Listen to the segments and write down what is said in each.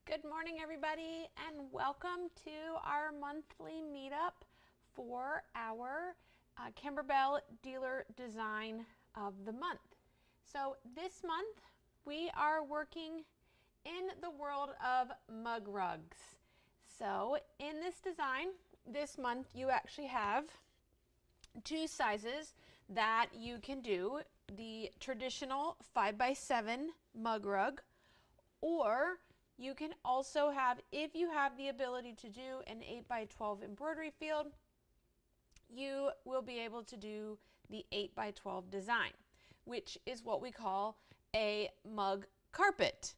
Good morning, everybody, and welcome to our monthly meetup for our Kimberbell Dealer Design of the Month. So this month we are working in the world of mug rugs. So in this design this month you actually have two sizes that you can do: the traditional 5x7 mug rug, or you can also have, if you have the ability to do an 8x12 embroidery field, you will be able to do the 8x12 design, which is what we call a mug carpet,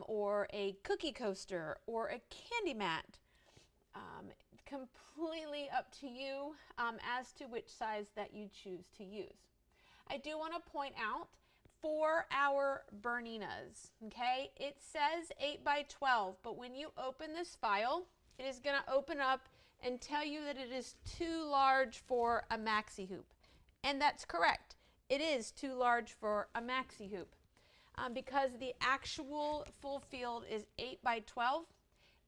or a cookie coaster, or a candy mat. Completely up to you as to which size that you choose to use. I do want to point out, for our Berninas, okay, it says 8x12, but when you open this file, it is going to open up and tell you that it is too large for a maxi hoop. And that's correct. It is too large for a maxi hoop because the actual full field is 8x12.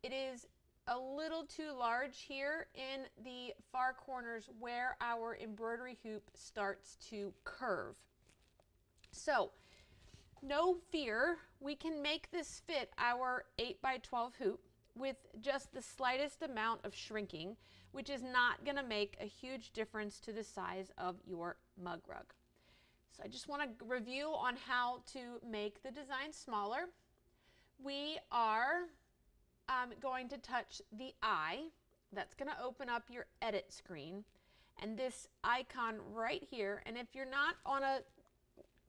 It is a little too large here in the far corners where our embroidery hoop starts to curve. So no fear, we can make this fit our 8x12 hoop with just the slightest amount of shrinking, which is not going to make a huge difference to the size of your mug rug. So I just want to review on how to make the design smaller. We are going to touch the eye. That's going to open up your edit screen, and this icon right here. And if you're not on a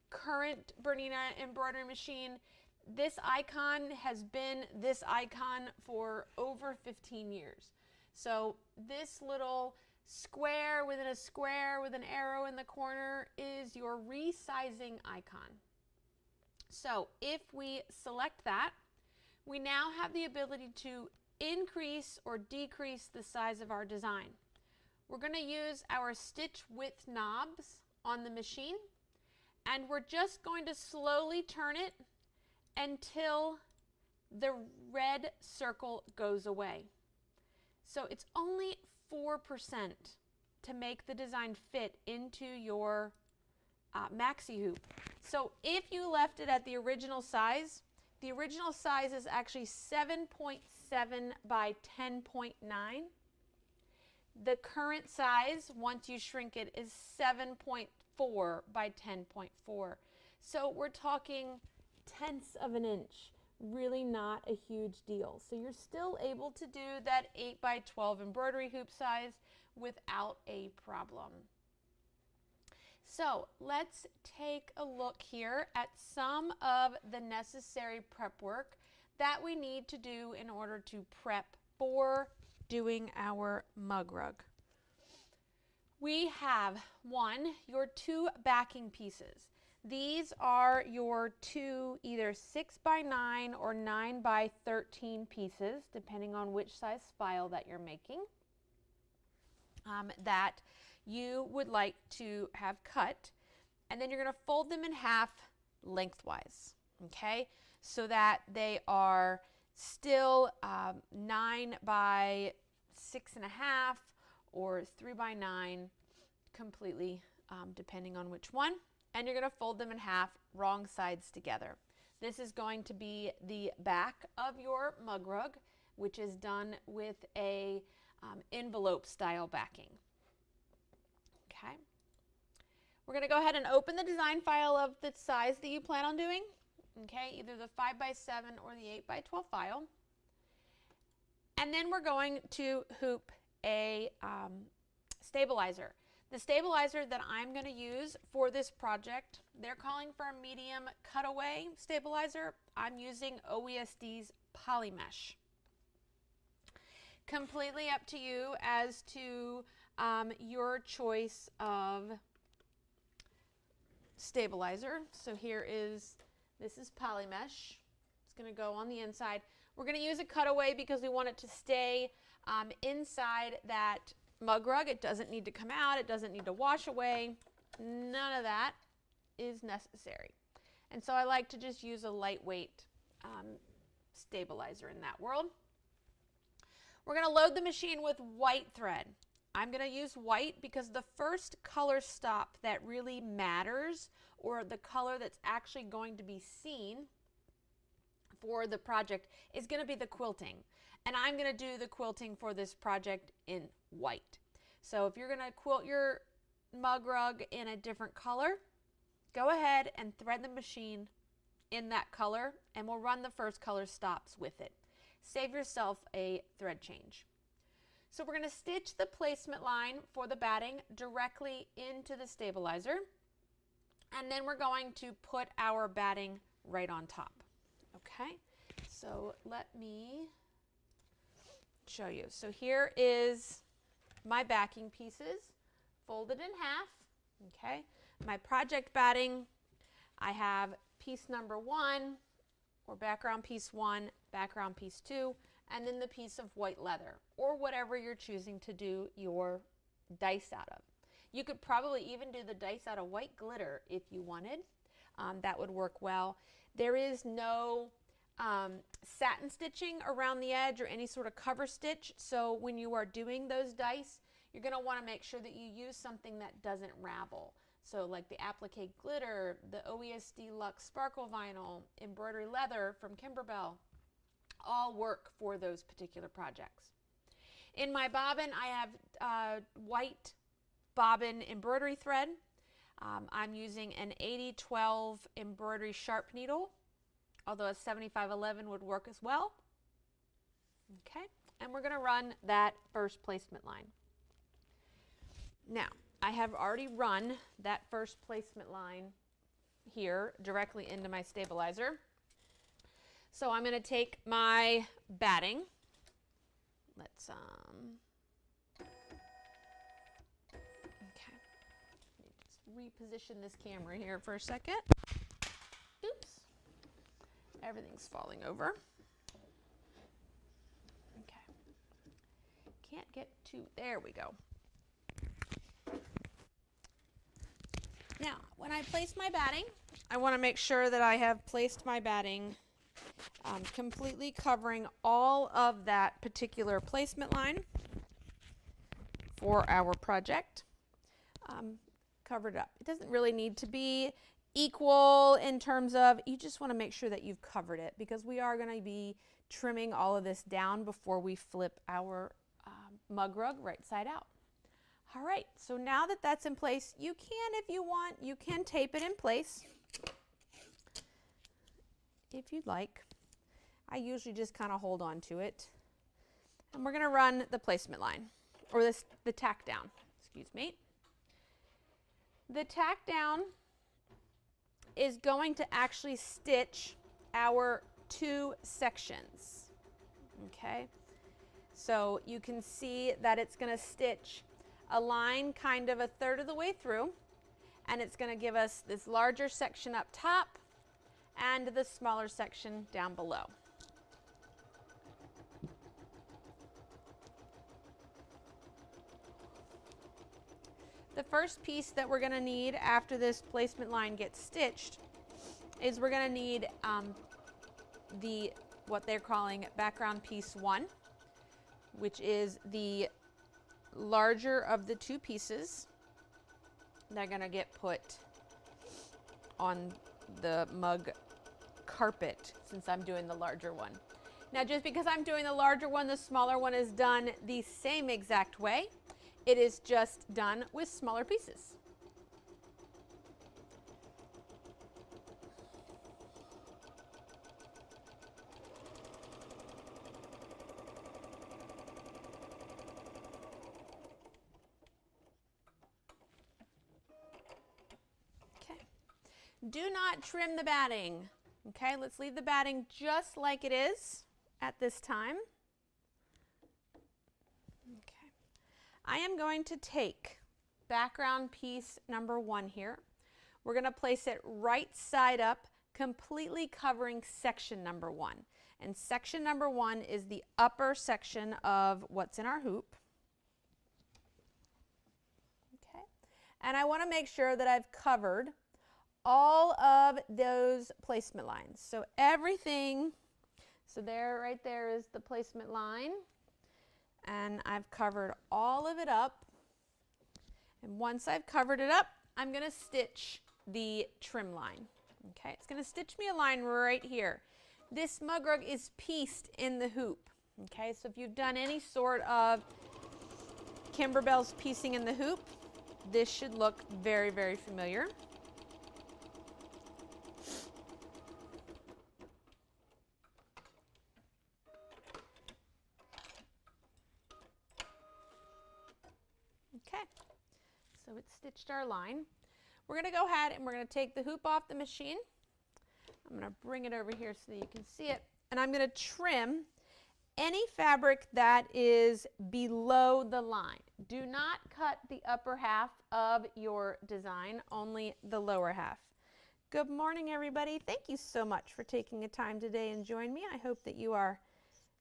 current Bernina embroidery machine, this icon has been this icon for over 15 years. So this little square within a square with an arrow in the corner is your resizing icon. So if we select that, we now have the ability to increase or decrease the size of our design. We're going to use our stitch width knobs on the machine, and we're just going to slowly turn it until the red circle goes away. So it's only 4% to make the design fit into your maxi hoop. So if you left it at the original size is actually 7.7 by 10.9. The current size, once you shrink it, is 7.4 by 10.4. So we're talking tenths of an inch, really not a huge deal. So you're still able to do that 8x12 embroidery hoop size without a problem. So let's take a look here at some of the necessary prep work that we need to do in order to prep for doing our mug rug. We have your two backing pieces. These are your two either 6x9 or 9x13 pieces, depending on which size file that you're making, that you would like to have cut. And then you're going to fold them in half lengthwise, okay, so that they are still 9x6.5 or 3x9, completely depending on which one. And you're going to fold them in half, wrong sides together. This is going to be the back of your mug rug, which is done with a envelope style backing. Okay. We're going to go ahead and open the design file of the size that you plan on doing. Okay, either the 5x7 or the 8x12 file. And then we're going to hoop a stabilizer. The stabilizer that I'm going to use for this project, they're calling for a medium cutaway stabilizer. I'm using OESD's Polymesh. Completely up to you as to your choice of stabilizer. So this is Polymesh. It's going to go on the inside. We're going to use a cutaway because we want it to stay inside that mug rug. It doesn't need to come out. It doesn't need to wash away. None of that is necessary. And so I like to just use a lightweight stabilizer in that world. We're going to load the machine with white thread. I'm going to use white because the first color stop that really matters, or the color that's actually going to be seen for the project, is going to be the quilting. And I'm going to do the quilting for this project in white. So if you're going to quilt your mug rug in a different color, go ahead and thread the machine in that color, and we'll run the first color stops with it. Save yourself a thread change. So we're going to stitch the placement line for the batting directly into the stabilizer, and then we're going to put our batting right on top. Okay, so let me show you. So here is my backing pieces folded in half. Okay, my project batting, I have piece number 1, or background piece 1, background piece 2, and then the piece of white leather, or whatever you're choosing to do your dice out of. You could probably even do the dice out of white glitter if you wanted. That would work well. There is no satin stitching around the edge or any sort of cover stitch, so when you are doing those dice, you're going to want to make sure that you use something that doesn't ravel. So like the applique glitter, the OESD Luxe Sparkle Vinyl, embroidery leather from Kimberbell, all work for those particular projects. In my bobbin, I have white bobbin embroidery thread. I'm using an 8012 embroidery sharp needle, although a 7511 would work as well. Okay, and we're going to run that first placement line. Now, I have already run that first placement line here directly into my stabilizer. So I'm going to take my batting. Let's okay. Let me just reposition this camera here for a second. Oops. Everything's falling over. Okay. Can't get to, there we go. Now, when I place my batting, I want to make sure that I have placed my batting completely covering all of that particular placement line for our project. Covered up. It doesn't really need to be equal in terms of, you just want to make sure that you've covered it, because we are going to be trimming all of this down before we flip our mug rug right side out. All right, so now that that's in place, you can, if you want, you can tape it in place if you'd like. I usually just kind of hold on to it. And we're going to run the placement line, or the tack down, excuse me. The tack down is going to actually stitch our 2 sections. Okay, so you can see that it's going to stitch a line kind of a third of the way through, and it's going to give us this larger section up top and the smaller section down below. The first piece that we're going to need after this placement line gets stitched is we're going to need what they're calling background piece 1, which is the larger of the 2 pieces. They're going to get put on the mug carpet since I'm doing the larger one. Now, just because I'm doing the larger one, the smaller one is done the same exact way. It is just done with smaller pieces. Do not trim the batting. Okay, let's leave the batting just like it is at this time. Okay, I am going to take background piece number 1 here. We're going to place it right side up, completely covering section number 1. And section number 1 is the upper section of what's in our hoop. Okay, and I want to make sure that I've covered all of those placement lines. So everything So there, right there is the placement line. And I've covered all of it up. And once I've covered it up, I'm going to stitch the trim line. Okay, it's going to stitch me a line right here. This mug rug is pieced in the hoop. Okay, so if you've done any sort of Kimberbell's piecing in the hoop, this should look very, very familiar. Okay, so it's stitched our line. We're going to go ahead and we're going to take the hoop off the machine. I'm going to bring it over here so that you can see it. And I'm going to trim any fabric that is below the line. Do not cut the upper half of your design, only the lower half. Good morning, everybody. Thank you so much for taking the time today and join me. I hope that you are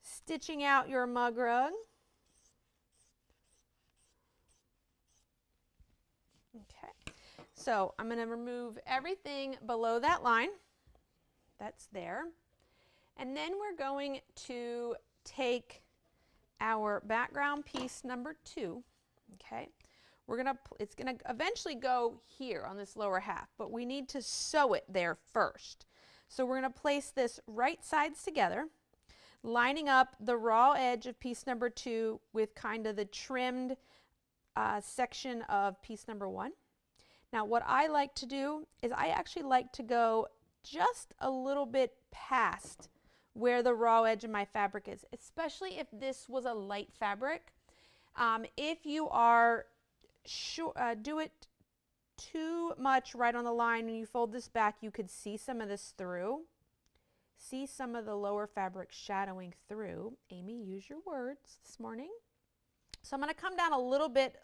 stitching out your mug rug. Okay, so I'm going to remove everything below that line. That's there. And then we're going to take our background piece number 2. Okay, it's gonna eventually go here on this lower half, but we need to sew it there first. So we're gonna place this right sides together, lining up the raw edge of piece number 2 with kind of the trimmed section of piece number 1. Now what I like to do is I actually like to go just a little bit past where the raw edge of my fabric is, especially if this was a light fabric. If you are do it too much right on the line when you fold this back, you could see some of this through. See some of the lower fabric shadowing through. Amy, use your words this morning. So I'm going to come down a little bit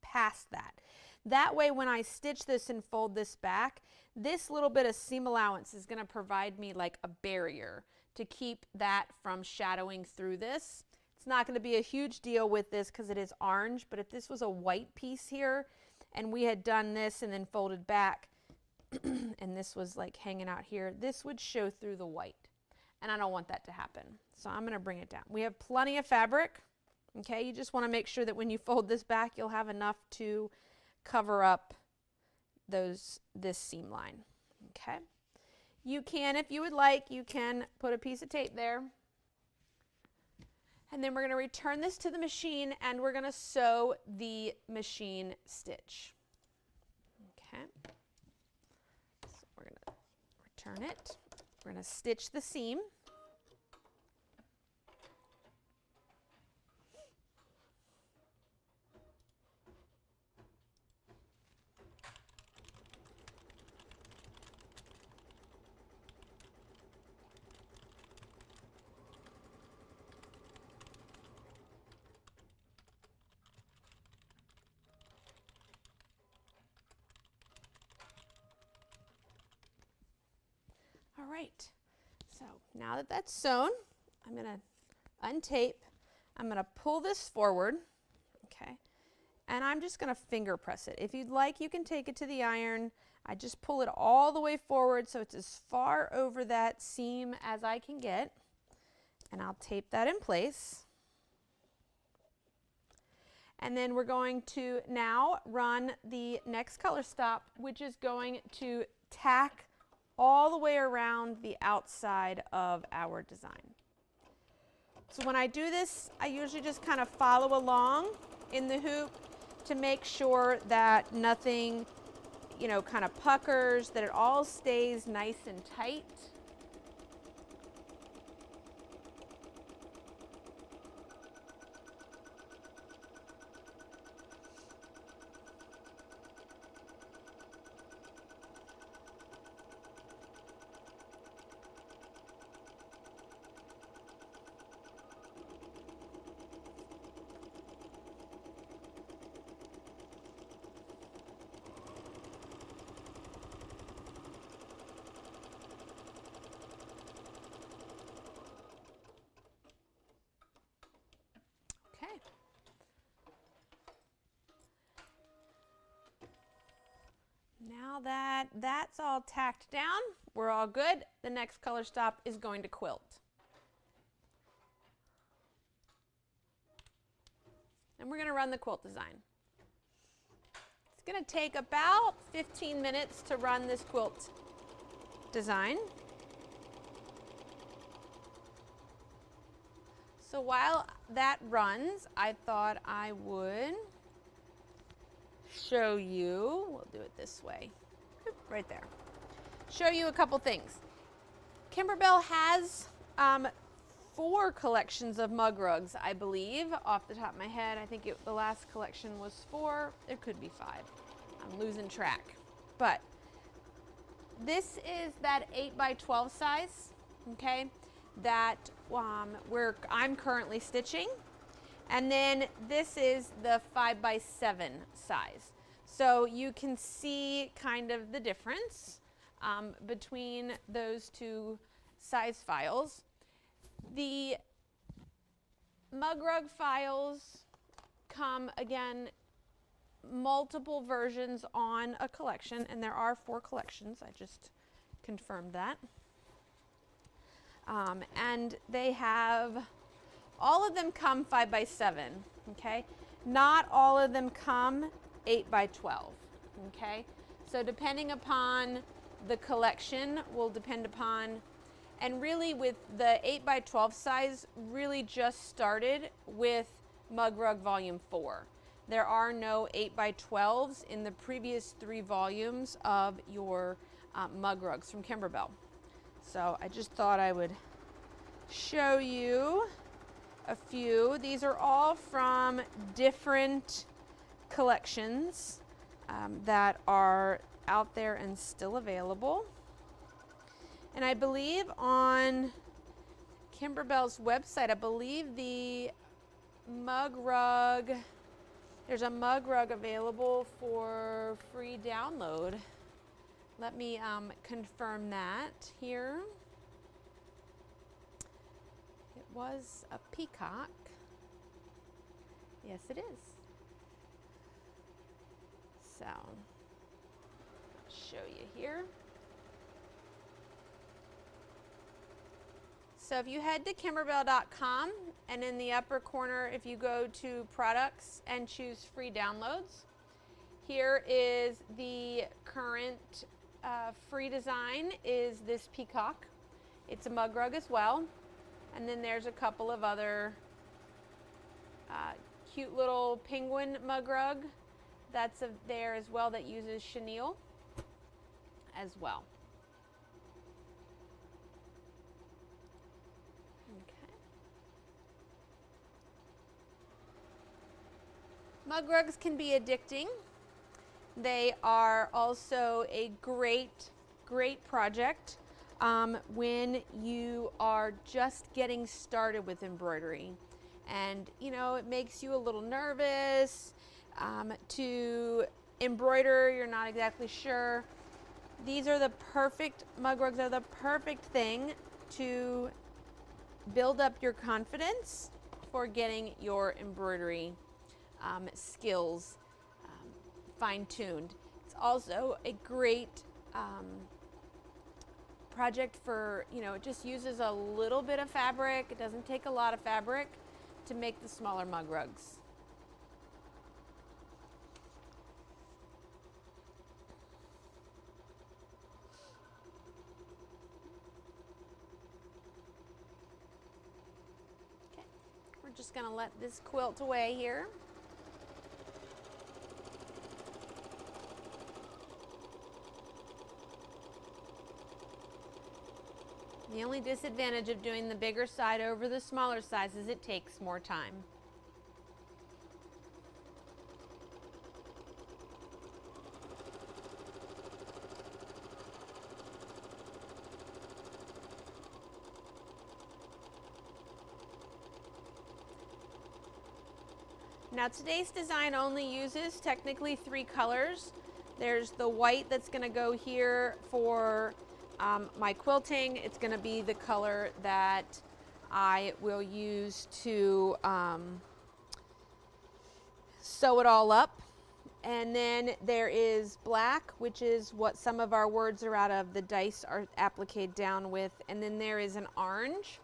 past that. That way when I stitch this and fold this back, this little bit of seam allowance is going to provide me like a barrier to keep that from shadowing through this. It's not going to be a huge deal with this because it is orange, but if this was a white piece here and we had done this and then folded back and this was like hanging out here, this would show through the white, and I don't want that to happen. So I'm going to bring it down. We have plenty of fabric. Okay, you just want to make sure that when you fold this back, you'll have enough to cover up this seam line. Okay, you can, if you would like, you can put a piece of tape there, and then we're going to return this to the machine and we're going to sew the machine stitch. Okay, so we're going to return it. We're going to stitch the seam. All right, so now that that's sewn, I'm going to untape. I'm going to pull this forward, okay, and I'm just going to finger press it. If you'd like, you can take it to the iron. I just pull it all the way forward so it's as far over that seam as I can get, and I'll tape that in place. And then we're going to now run the next color stop, which is going to tack all the way around the outside of our design. So when I do this, I usually just kind of follow along in the hoop to make sure that nothing, you know, kind of puckers, that it all stays nice and tight. Okay. Now that that's all tacked down, we're all good. The next color stop is going to quilt. and we're going to run the quilt design. It's going to take about 15 minutes to run this quilt design. So while that runs, I thought I would show you, we'll do it this way, right there, show you a couple things. Kimberbell has 4 collections of mug rugs, I believe, off the top of my head. I think the last collection was 4. There could be 5. I'm losing track. But this is that 8 by 12 size, okay, that I'm currently stitching. And then this is the 5 by 7 size. So you can see kind of the difference between those 2 size files. The mug rug files come, again, multiple versions on a collection, and there are 4 collections. I just confirmed that. And they have, all of them come 5 by 7, okay? Not all of them come 8 by 12, okay? So depending upon the collection will depend upon, and really with the 8 by 12 size really just started with Mug Rug Volume 4. There are no 8 by 12s in the previous 3 volumes of your mug rugs from Kimberbell. So I just thought I would show you a few. These are all from different collections that are out there and still available. And I believe on Kimberbell's website, I believe the mug rug, there's a mug rug available for free download. Let me confirm that here. It was a peacock. Yes, it is. So, I'll show you here. So if you head to kimberbell.com, and in the upper corner, if you go to products and choose free downloads, here is the current free design, is this peacock. It's a mug rug as well. And then there's a couple of other cute little penguin mug rug that's there as well that uses chenille as well. Okay. Mug rugs can be addicting. They are also a great project when you are just getting started with embroidery. And you know, it makes you a little nervous to embroider, you're not exactly sure. These are the perfect, mug rugs are the perfect thing to build up your confidence for getting your embroidery skills fine-tuned. It's also a great project for, you know, it just uses a little bit of fabric. It doesn't take a lot of fabric to make the smaller mug rugs. Okay, we're just going to let this quilt away here. The only disadvantage of doing the bigger side over the smaller size is it takes more time. Now today's design only uses technically 3 colors. There's the white that's going to go here for my quilting. It's going to be the color that I will use to sew it all up. And then there is black, which is what some of our words are out of. The dice are appliqued down with. And then there is an orange,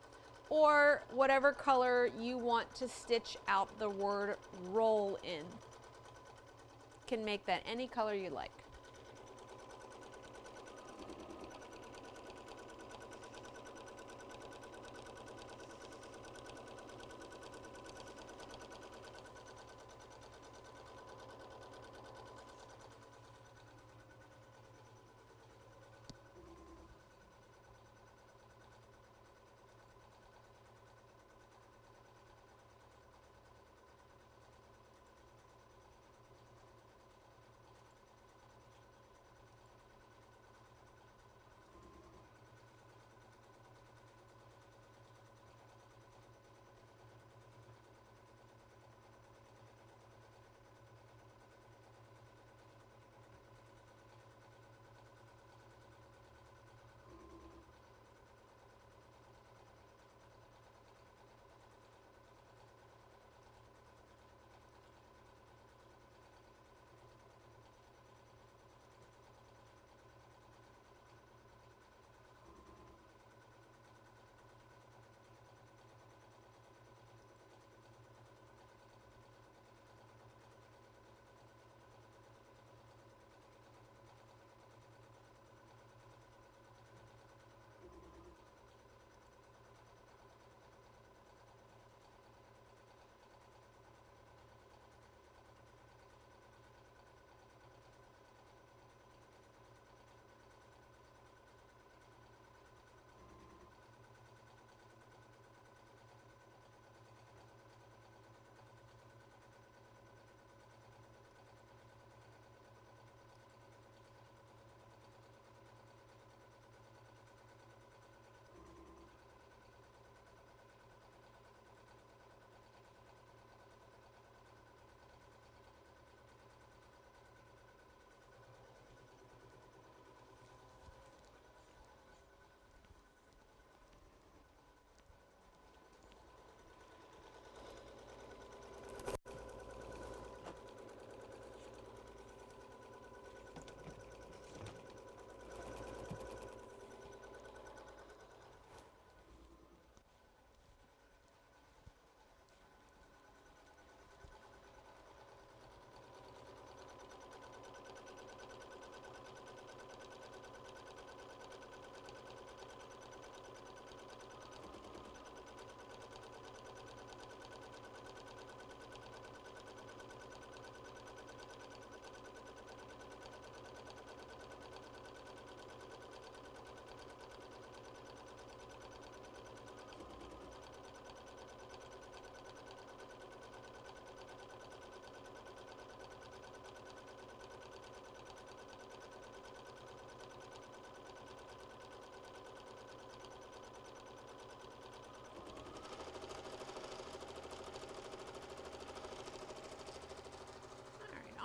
or whatever color you want to stitch out the word roll in. You can make that any color you like.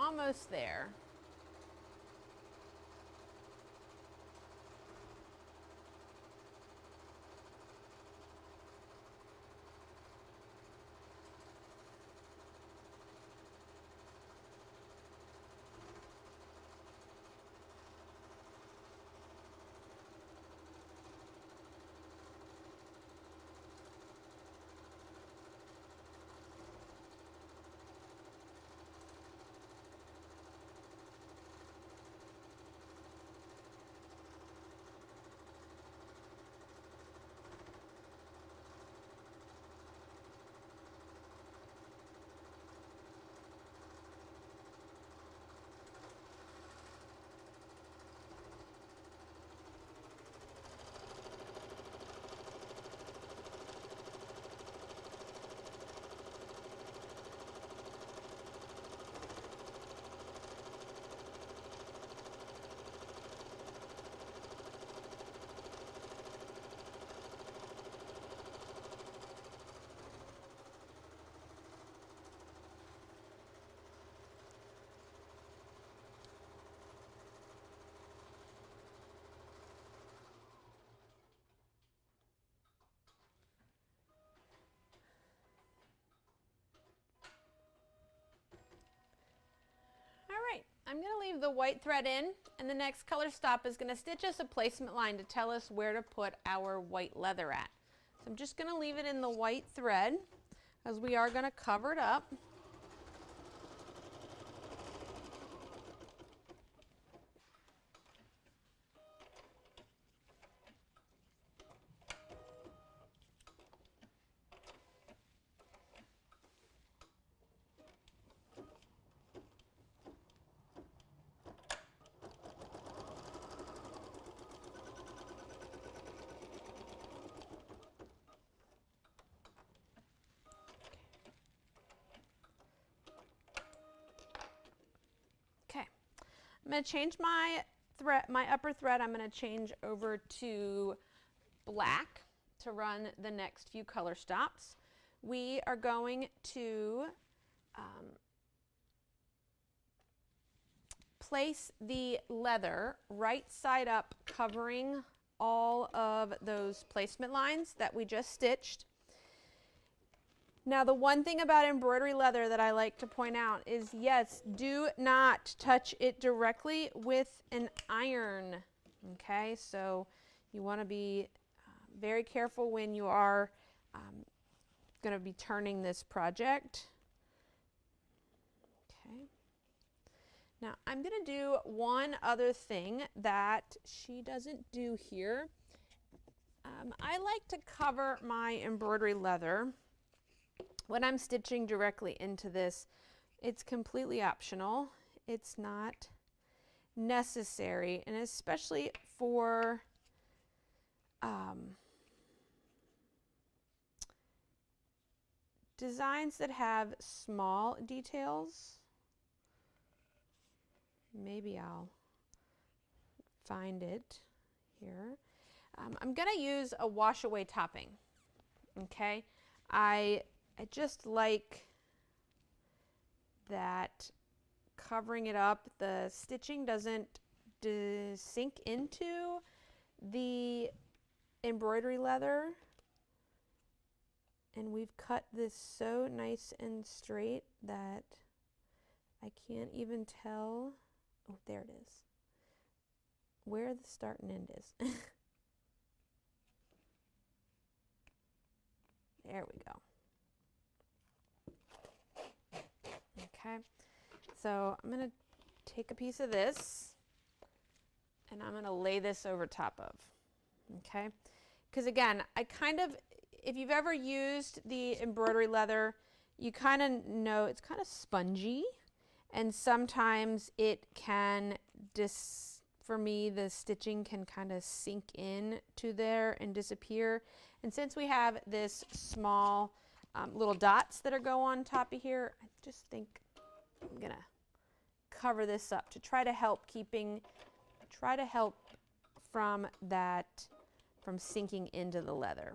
Almost there. I'm going to leave the white thread in, and the next color stop is going to stitch us a placement line to tell us where to put our white leather at. So I'm just going to leave it in the white thread as we are going to cover it up. I'm going to change my thread, my upper thread, I'm going to change over to black to run the next few color stops. We are going to place the leather right side up, covering all of those placement lines that we just stitched. Now, the one thing about embroidery leather that I like to point out is, yes, do not touch it directly with an iron, okay? So you want to be very careful when you are going to be turning this project. Okay. Now, I'm going to do one other thing that she doesn't do here. I like to cover my embroidery leather when I'm stitching directly into this. It's completely optional. It's not necessary, and especially for designs that have small details. Maybe I'll find it here. I'm going to use a wash away topping. Okay, I just like that covering it up. The stitching doesn't sink into the embroidery leather. And we've cut this so nice and straight that I can't even tell. Oh, there it is. Where the start and end is. There we go. Okay, so I'm going to take a piece of this and I'm going to lay this over top of, okay? Because again, if you've ever used the embroidery leather, you kind of know it's kind of spongy, and sometimes it can for me, the stitching can kind of sink in to there and disappear. And since we have this small little dots that are go on top of here, I just think I'm gonna cover this up to try to help from sinking into the leather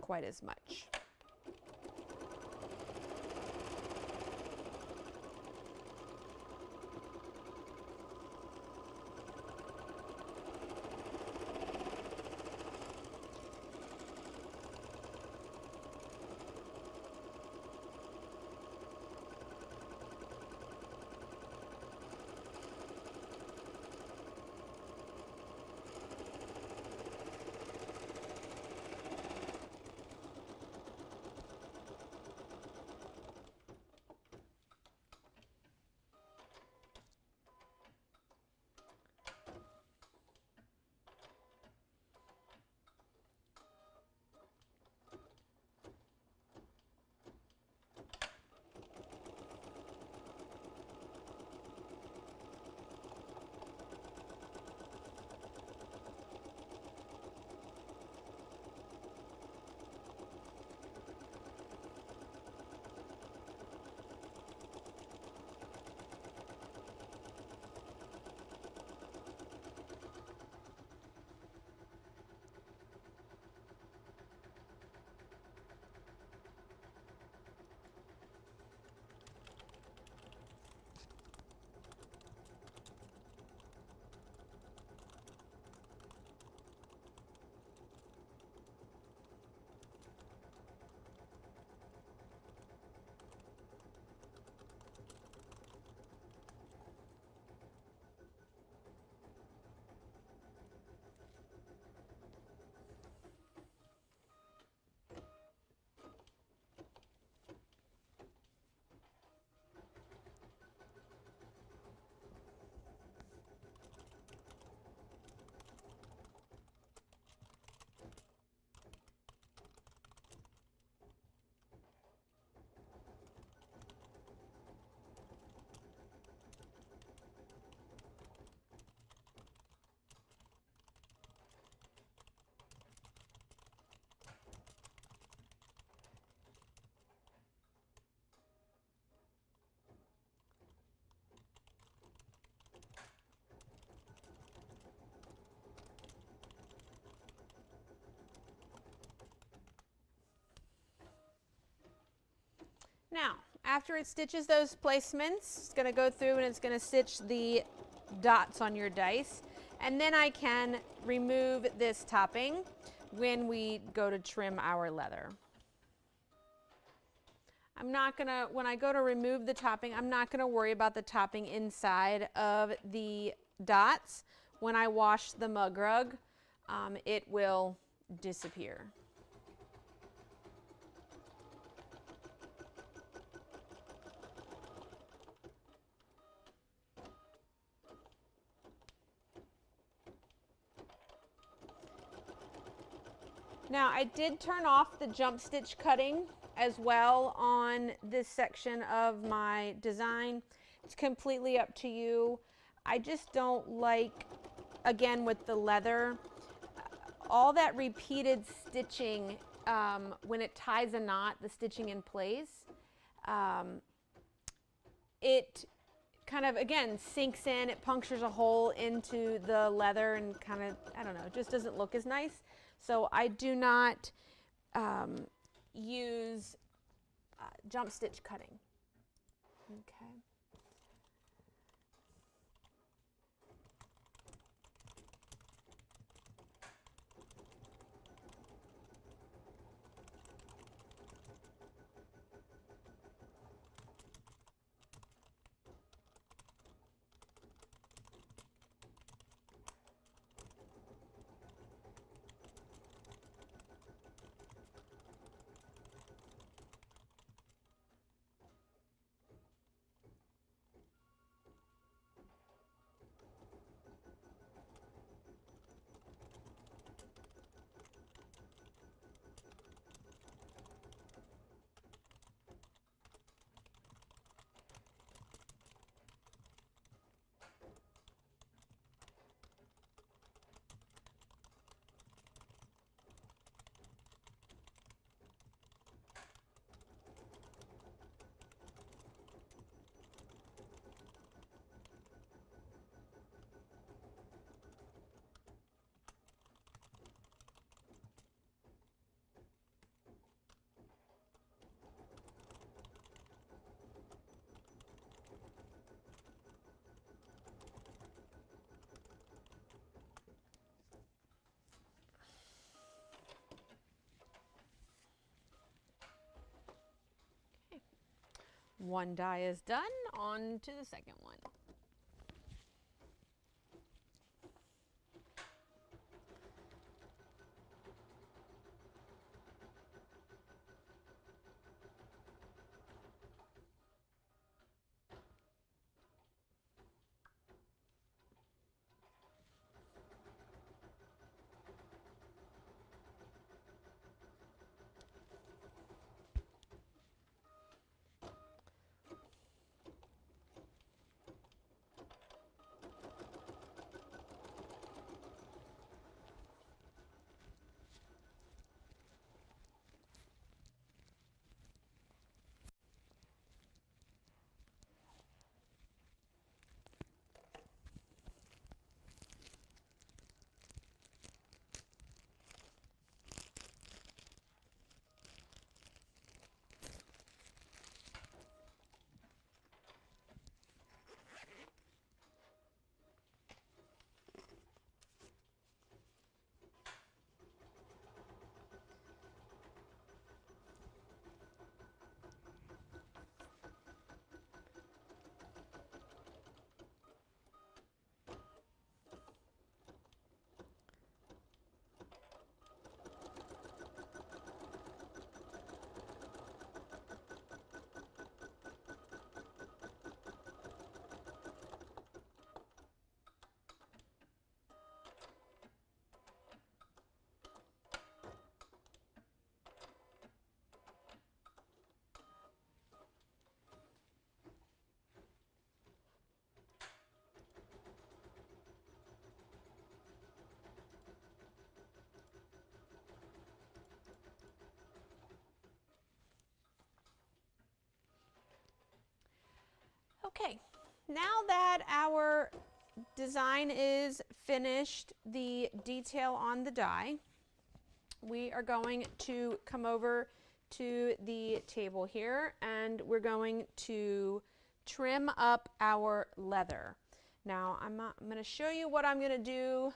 quite as much. Now, after it stitches those placements, it's going to go through and it's going to stitch the dots on your dice. And then I can remove this topping when we go to trim our leather. I'm not going to, when I go to remove the topping, I'm not going to worry about the topping inside of the dots. When I wash the mug rug, it will disappear. Now I did turn off the jump stitch cutting as well on this section of my design. It's completely up to you. I just don't like, again with the leather, all that repeated stitching when it ties a knot, the stitching in place. It kind of, again, sinks in, it punctures a hole into the leather and kind of, I don't know, it just doesn't look as nice. So I do not use jump stitch cutting. Okay. One die is done, on to the second one. Okay, now that our design is finished, the detail on the die, we are going to come over to the table here, and we're going to trim up our leather. Now I'm going to show you what I'm going to do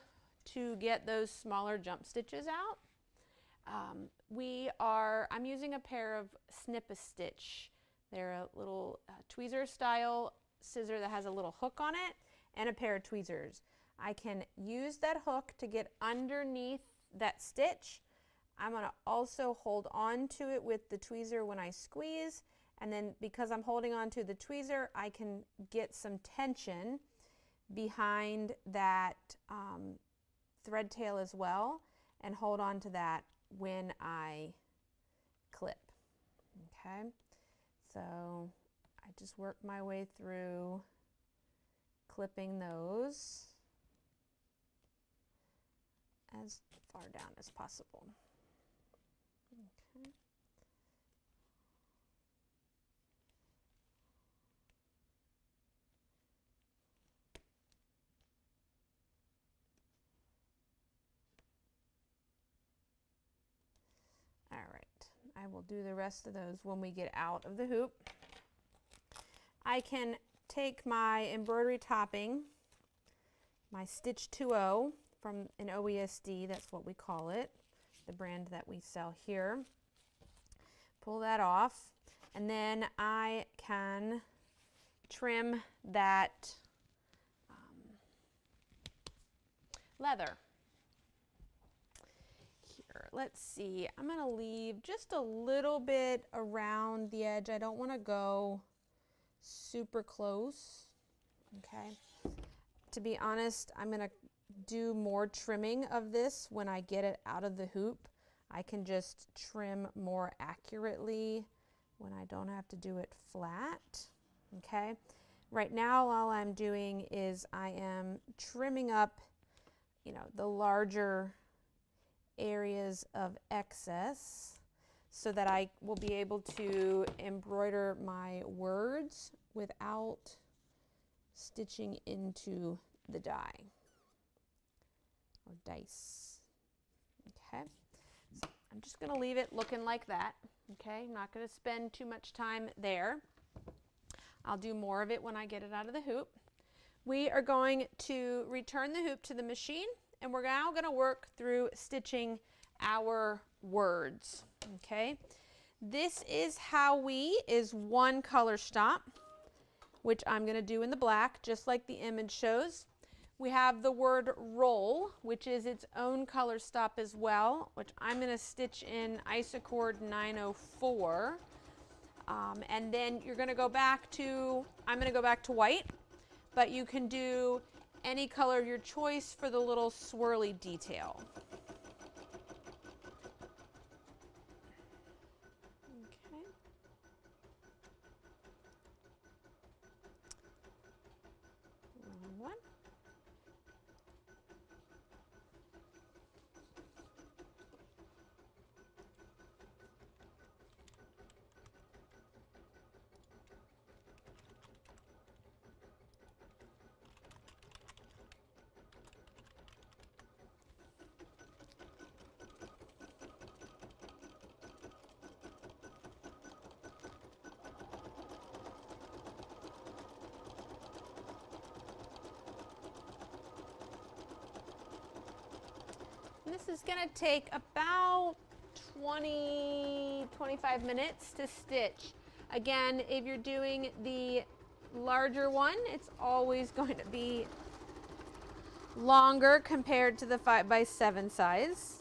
to get those smaller jump stitches out. I'm using a pair of Snip-A-Stitch. They're a little tweezer style scissor that has a little hook on it and a pair of tweezers. I can use that hook to get underneath that stitch. I'm going to also hold on to it with the tweezer when I squeeze, and then because I'm holding on to the tweezer, I can get some tension behind that thread tail as well and hold on to that when I clip. Okay, so I just work my way through clipping those as far down as possible. Okay. All right, I will do the rest of those when we get out of the hoop. I can take my embroidery topping, my Stitch 2.0 from an OESD, that's what we call it, the brand that we sell here. Pull that off, and then I can trim that leather. Let's see, I'm going to leave just a little bit around the edge. I don't want to go super close. Okay. To be honest, I'm going to do more trimming of this when I get it out of the hoop. I can just trim more accurately when I don't have to do it flat. Okay. Right now, all I'm doing is I am trimming up, the larger areas of excess so that I will be able to embroider my words without stitching into the die or dice. Okay, so I'm just going to leave it looking like that. Okay, I'm not going to spend too much time there. I'll do more of it when I get it out of the hoop. We are going to return the hoop to the machine, and we're now going to work through stitching our words. Okay, this is Howie is one color stop, which I'm going to do in the black, just like the image shows. We have the word roll, which is its own color stop as well, which I'm going to stitch in Isocord 904. And then you're going to go back to, I'm going to go back to white, but you can do any color of your choice for the little swirly detail. Okay. Wrong one. This is going to take about 20-25 minutes to stitch. Again, if you're doing the larger one, it's always going to be longer compared to the 5x7 size.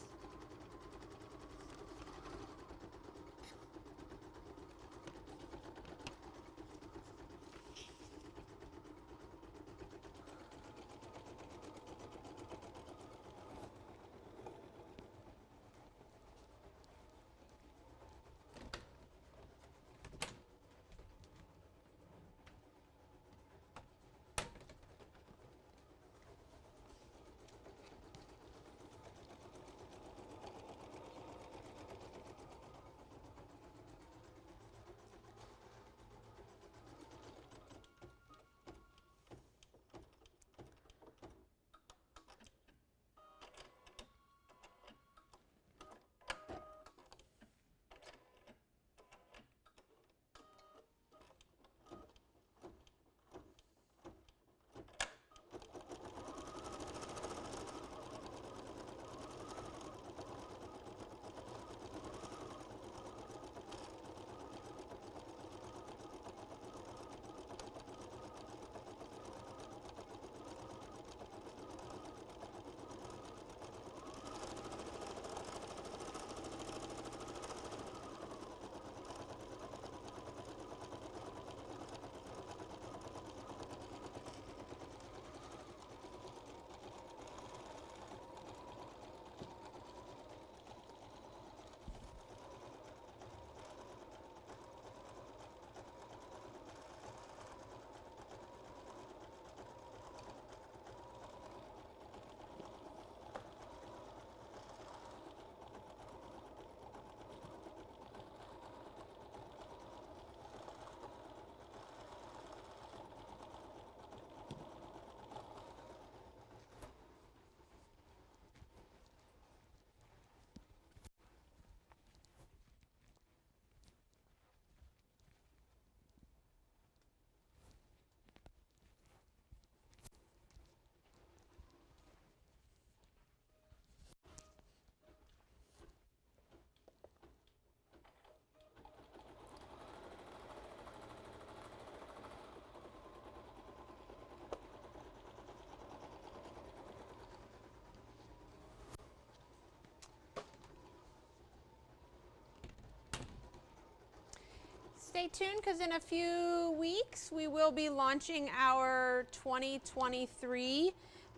Stay tuned because in a few weeks we will be launching our 2023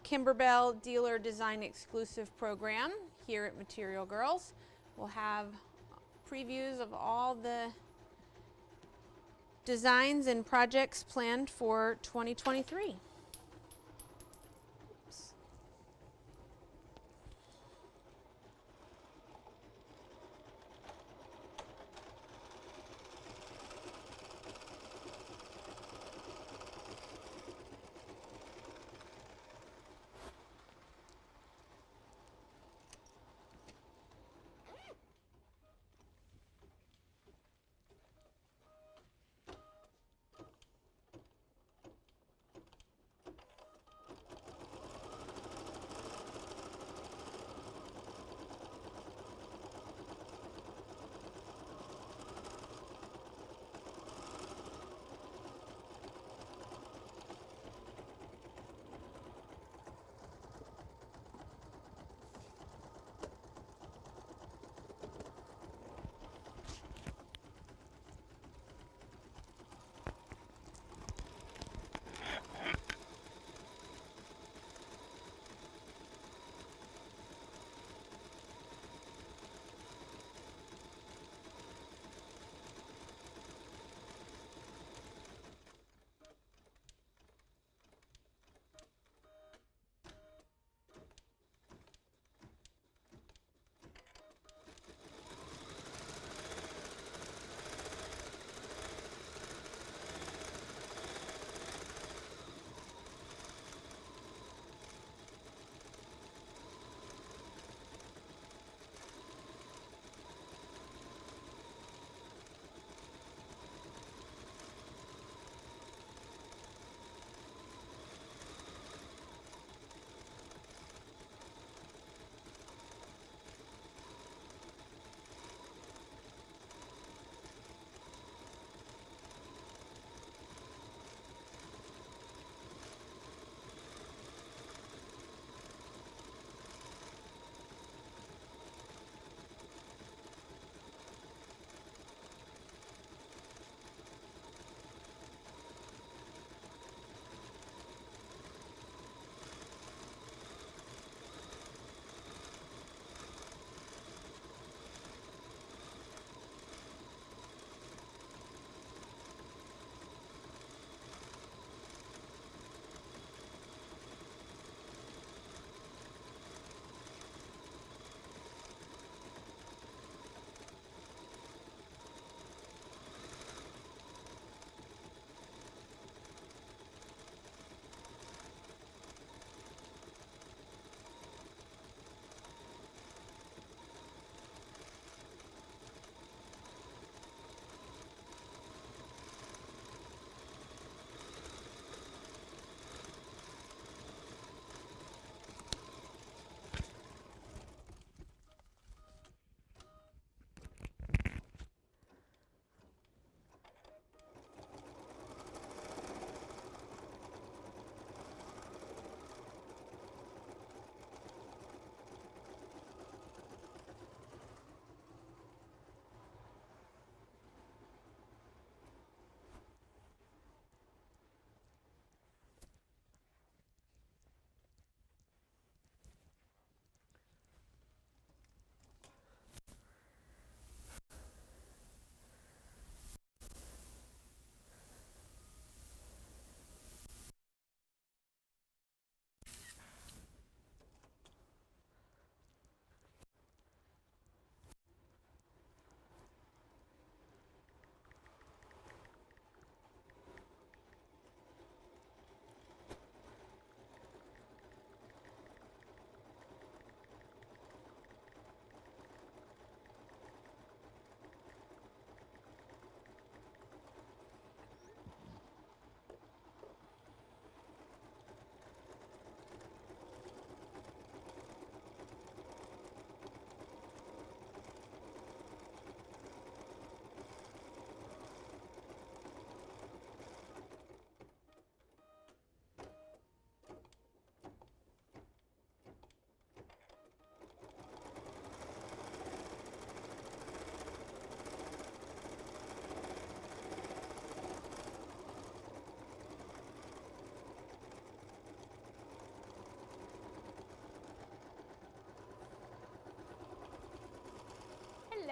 Kimberbell Dealer Design Exclusive program here at Material Girls. We'll have previews of all the designs and projects planned for 2023.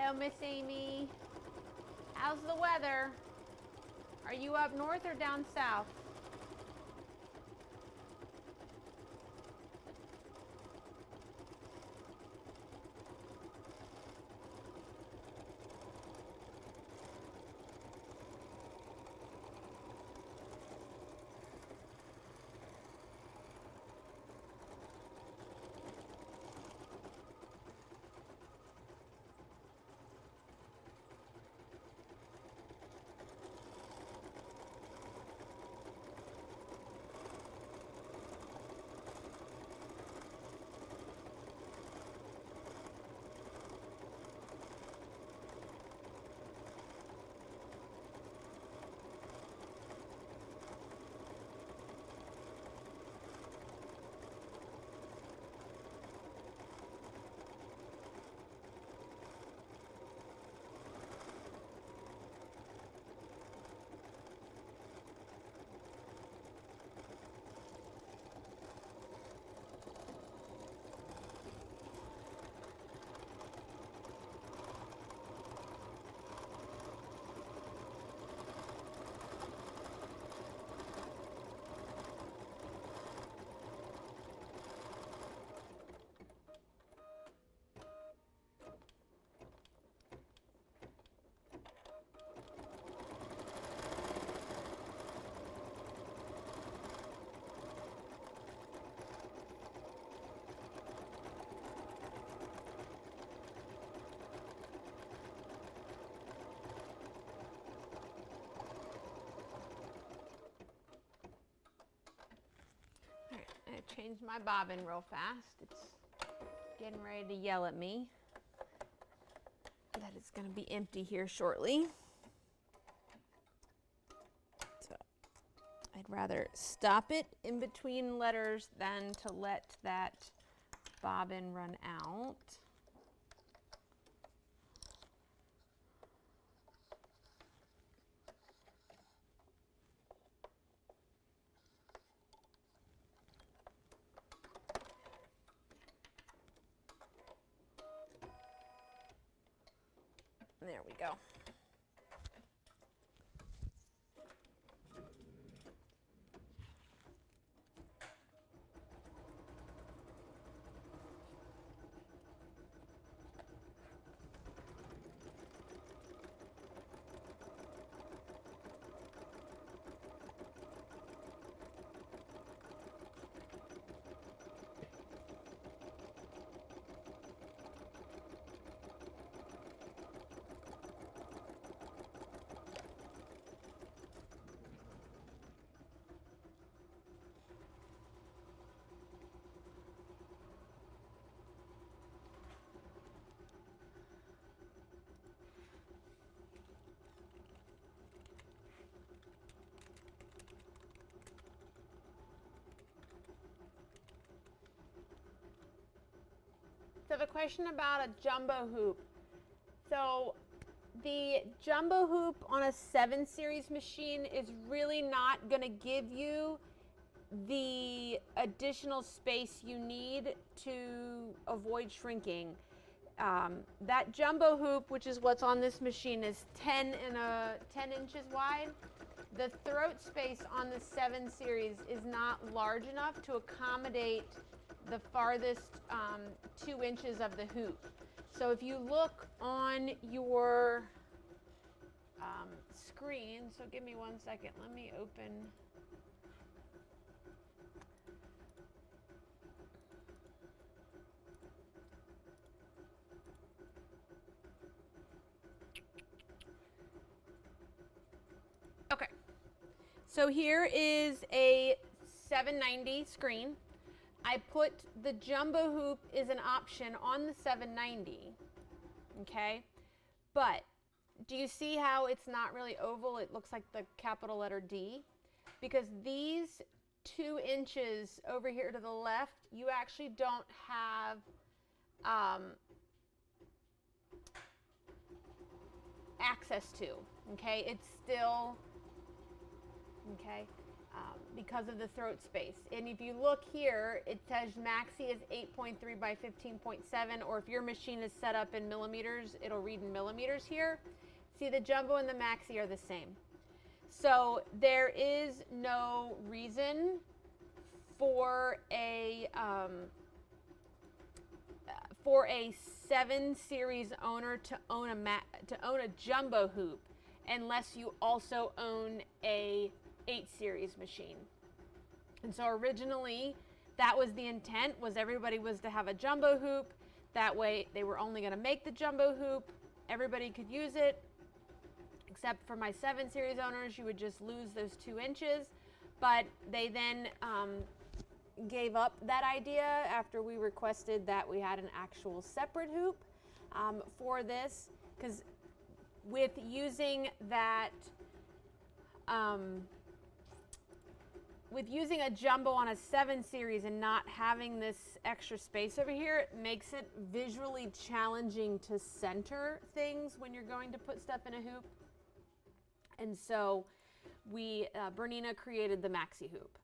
Hello, Miss Amy. How's the weather? Are you up north or down south? I changed my bobbin real fast. It's getting ready to yell at me that it's going to be empty here shortly. So I'd rather stop it in between letters than to let that bobbin run out. There we go. So I have a question about a jumbo hoop. So the jumbo hoop on a 7 series machine is really not going to give you the additional space you need to avoid shrinking. That jumbo hoop, which is what's on this machine, is 10 inches wide. The throat space on the 7 series is not large enough to accommodate the farthest 2 inches of the hoop. So if you look on your screen, so give me 1 second, let me open. Okay, so here is a 790 screen. I put the jumbo hoop is an option on the 790, okay? But do you see how it's not really oval? It looks like the capital letter D. Because these 2 inches over here to the left, you actually don't have access to, okay? It's still, okay? because of the throat space. And if you look here, it says maxi is 8.3 by 15.7, or if your machine is set up in millimeters, it'll read in millimeters here. See, the jumbo and the maxi are the same. So there is no reason for a 7 series owner to own a jumbo hoop unless you also own a 8 series machine. And so originally that was the intent, was everybody was to have a jumbo hoop. That way they were only going to make the jumbo hoop. Everybody could use it. Except for my 7 series owners, you would just lose those 2 inches. But they then gave up that idea after we requested that we had an actual separate hoop for this, because with using that, with using a jumbo on a 7 series and not having this extra space over here, it makes it visually challenging to center things when you're going to put stuff in a hoop. And so we, Bernina created the maxi hoop.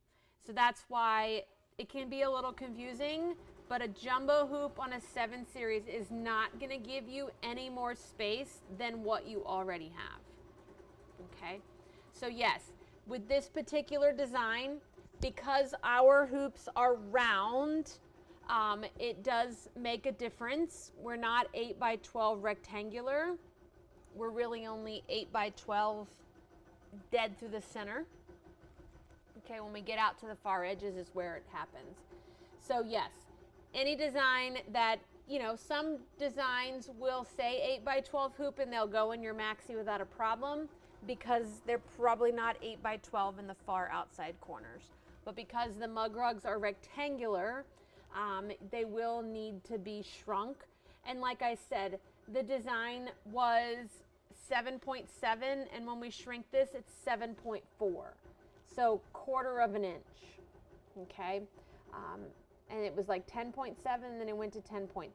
So that's why it can be a little confusing, but a jumbo hoop on a 7 series is not going to give you any more space than what you already have. Okay, so yes, with this particular design, because our hoops are round, it does make a difference. We're not 8 by 12 rectangular. We're really only 8 by 12 dead through the center. Okay, when we get out to the far edges is where it happens. So yes, any design that, you know, some designs will say 8 by 12 hoop and they'll go in your maxi without a problem because they're probably not 8 by 12 in the far outside corners. But because the mug rugs are rectangular, they will need to be shrunk. And like I said, the design was 7.7, and when we shrink this, it's 7.4. So 1/4 of an inch, okay? And it was like 10.7, then it went to 10.3.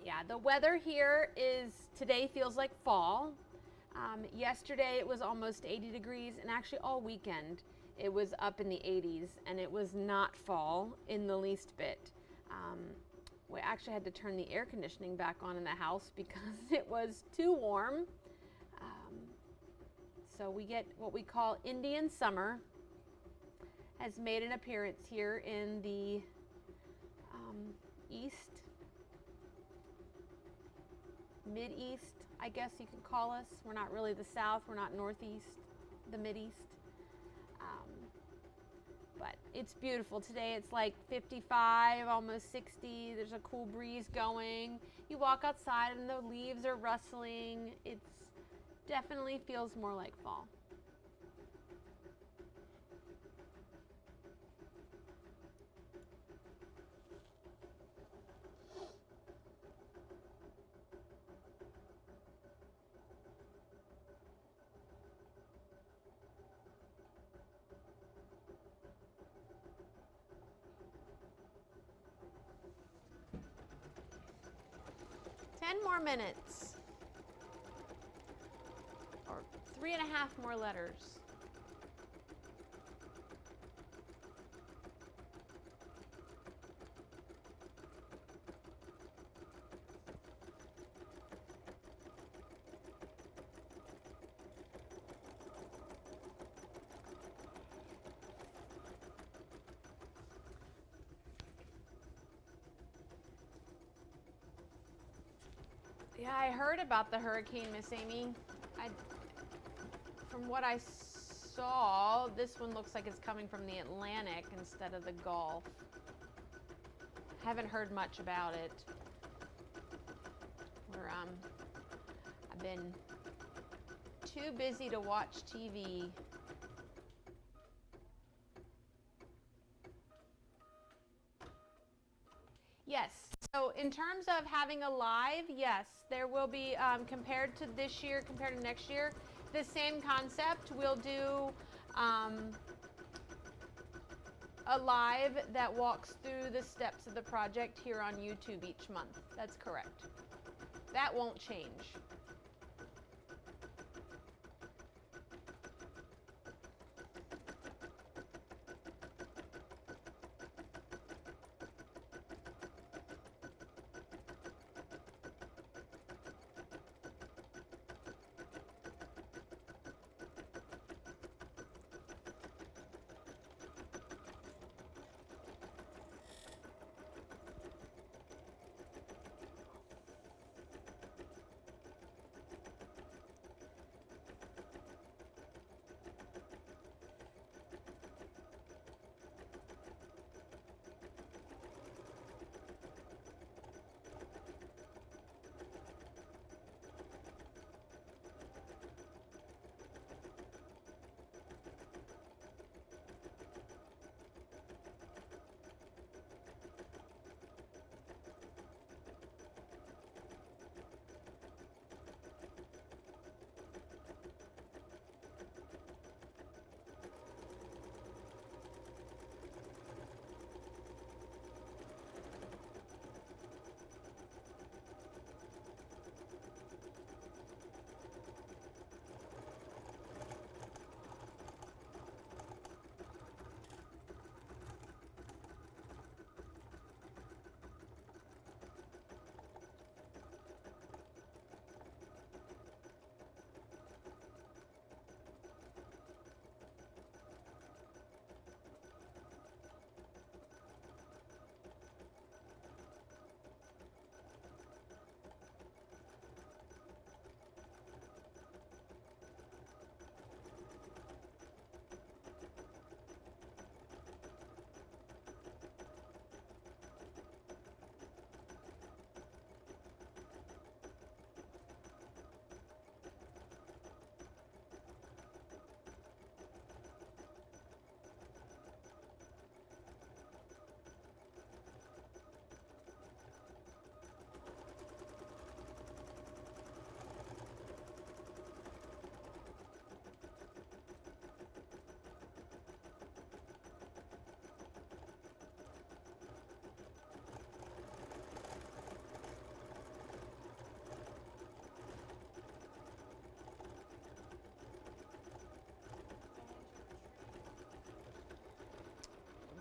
Yeah, the weather here is, today feels like fall. Yesterday it was almost 80 degrees, and actually all weekend it was up in the 80s, and it was not fall in the least bit. We actually had to turn the air conditioning back on in the house because it was too warm. So we get what we call Indian summer has made an appearance here in the east, mid-east, I guess you could call us. We're not really the south, we're not northeast, the mid-east. But it's beautiful. Today it's like 55, almost 60. There's a cool breeze going. You walk outside and the leaves are rustling. It definitely feels more like fall. More minutes, or 3.5 more letters. Yeah, I heard about the hurricane, Miss Amy. From what I saw, this one looks like it's coming from the Atlantic instead of the Gulf. Haven't heard much about it. I've been too busy to watch TV. Yes. So in terms of having a live, yes, there will be, compared to this year, compared to next year, the same concept. We'll do a live that walks through the steps of the project here on YouTube each month. That's correct. That won't change.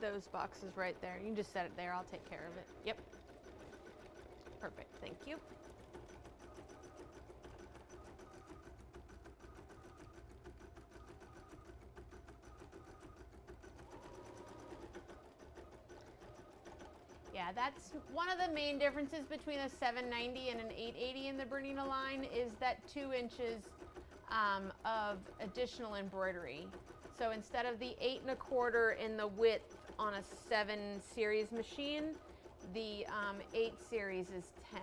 those boxes right there. You can just set it there. I'll take care of it. Yep. Perfect. Thank you. Yeah, that's one of the main differences between a 790 and an 880 in the Bernina line is that 2 inches of additional embroidery. So instead of the 8 1/4 in the width on a 7 series machine, the 8 series is 10.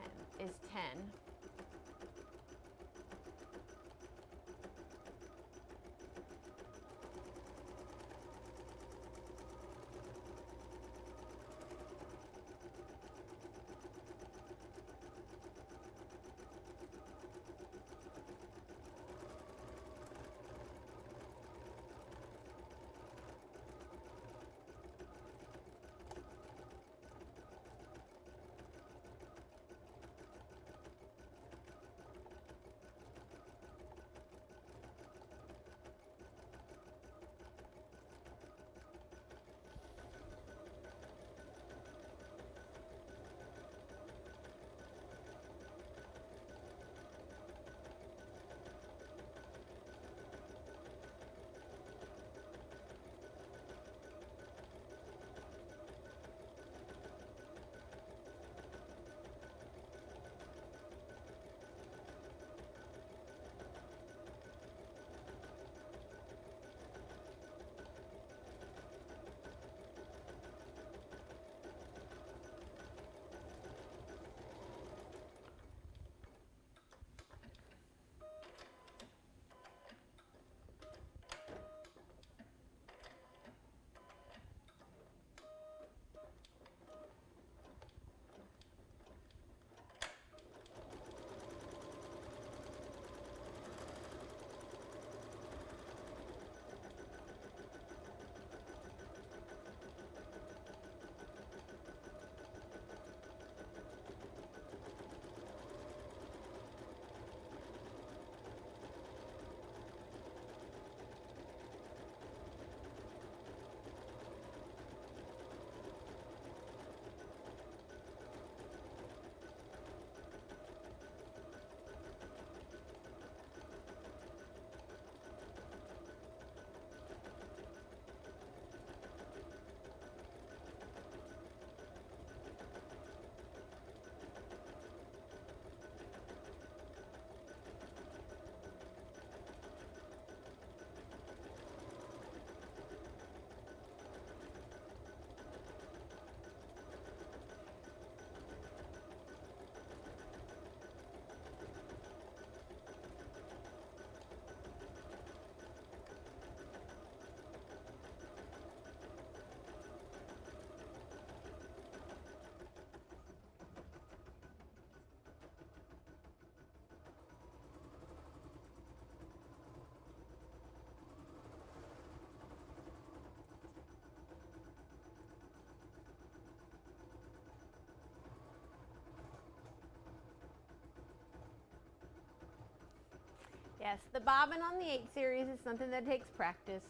Yes, the bobbin on the 8 series is something that takes practice.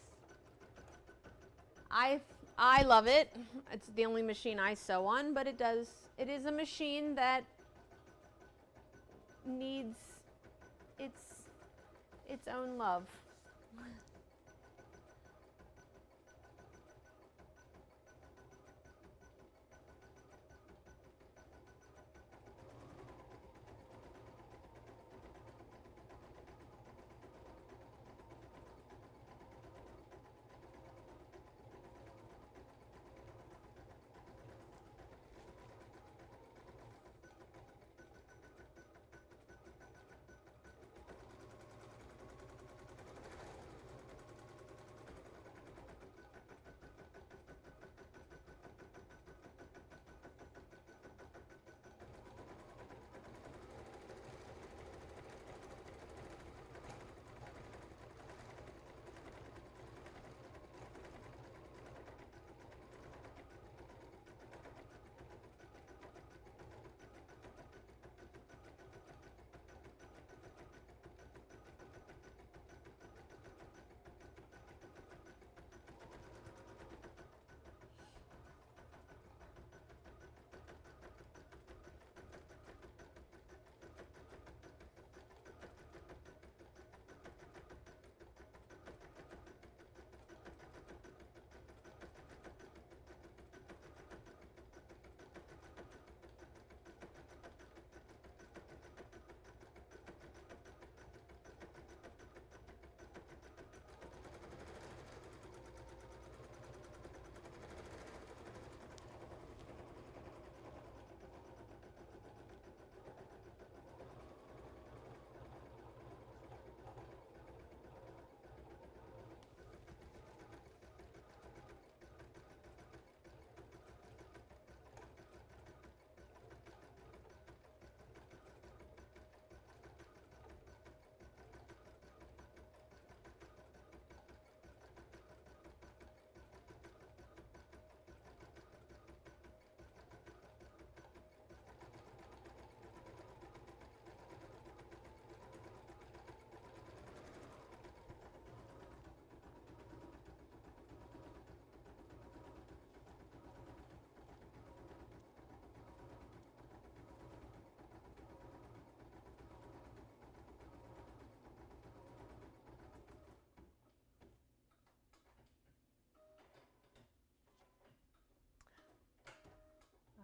I love it. It's the only machine I sew on, but it is a machine that needs its own love.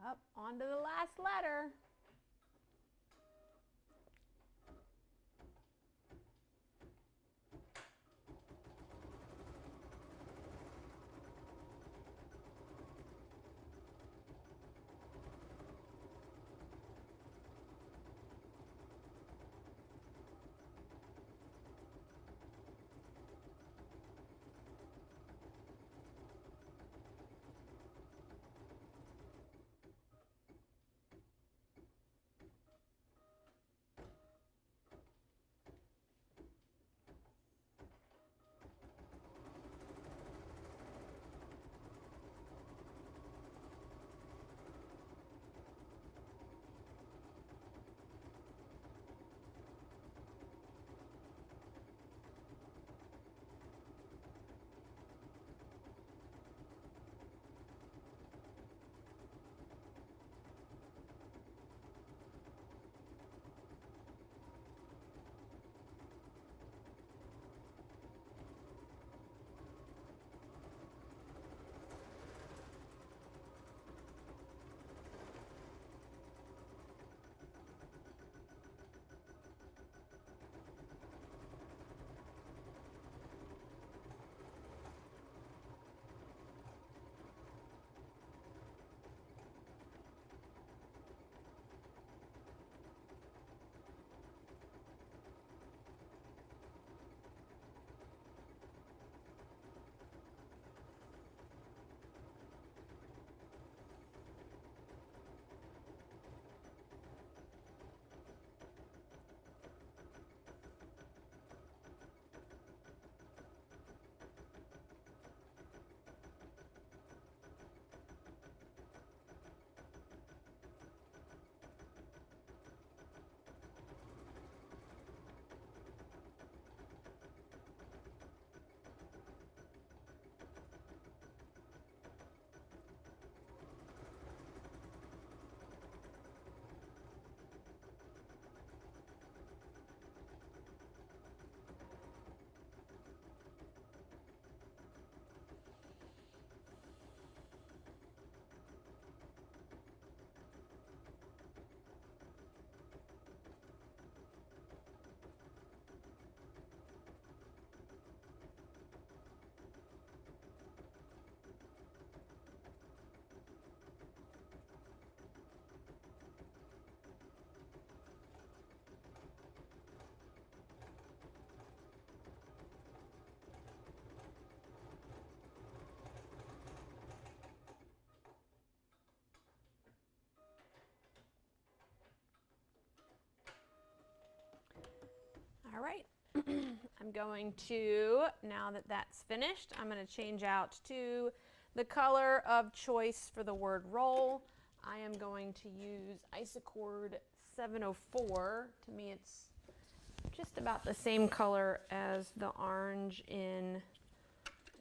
Up onto the last letter. All right, I'm going to, now that that's finished, I'm going to change out to the color of choice for the word roll. I am going to use Isacord 704. To me, it's just about the same color as the orange in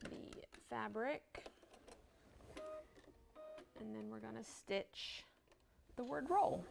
the fabric. And then we're going to stitch the word roll.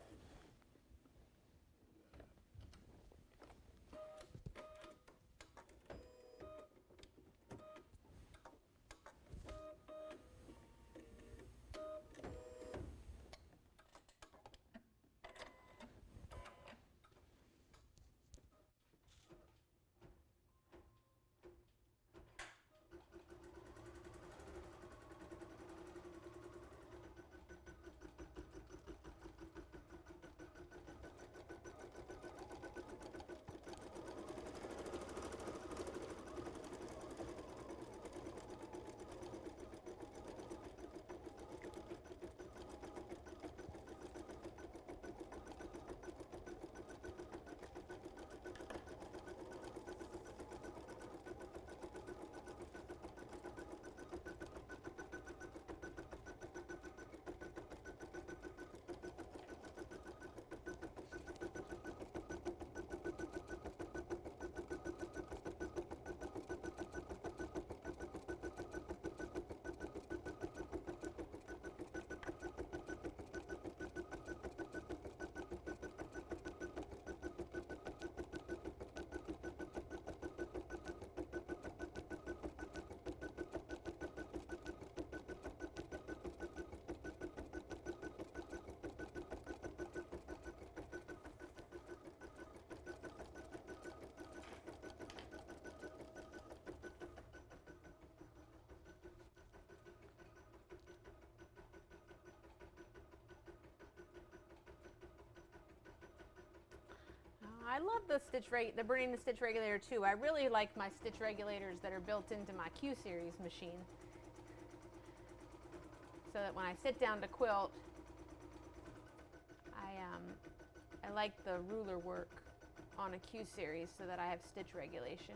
I love the Bernina stitch regulator too. I really like my stitch regulators that are built into my Q series machine, so that when I sit down to quilt, I like the ruler work on a Q series so that I have stitch regulation.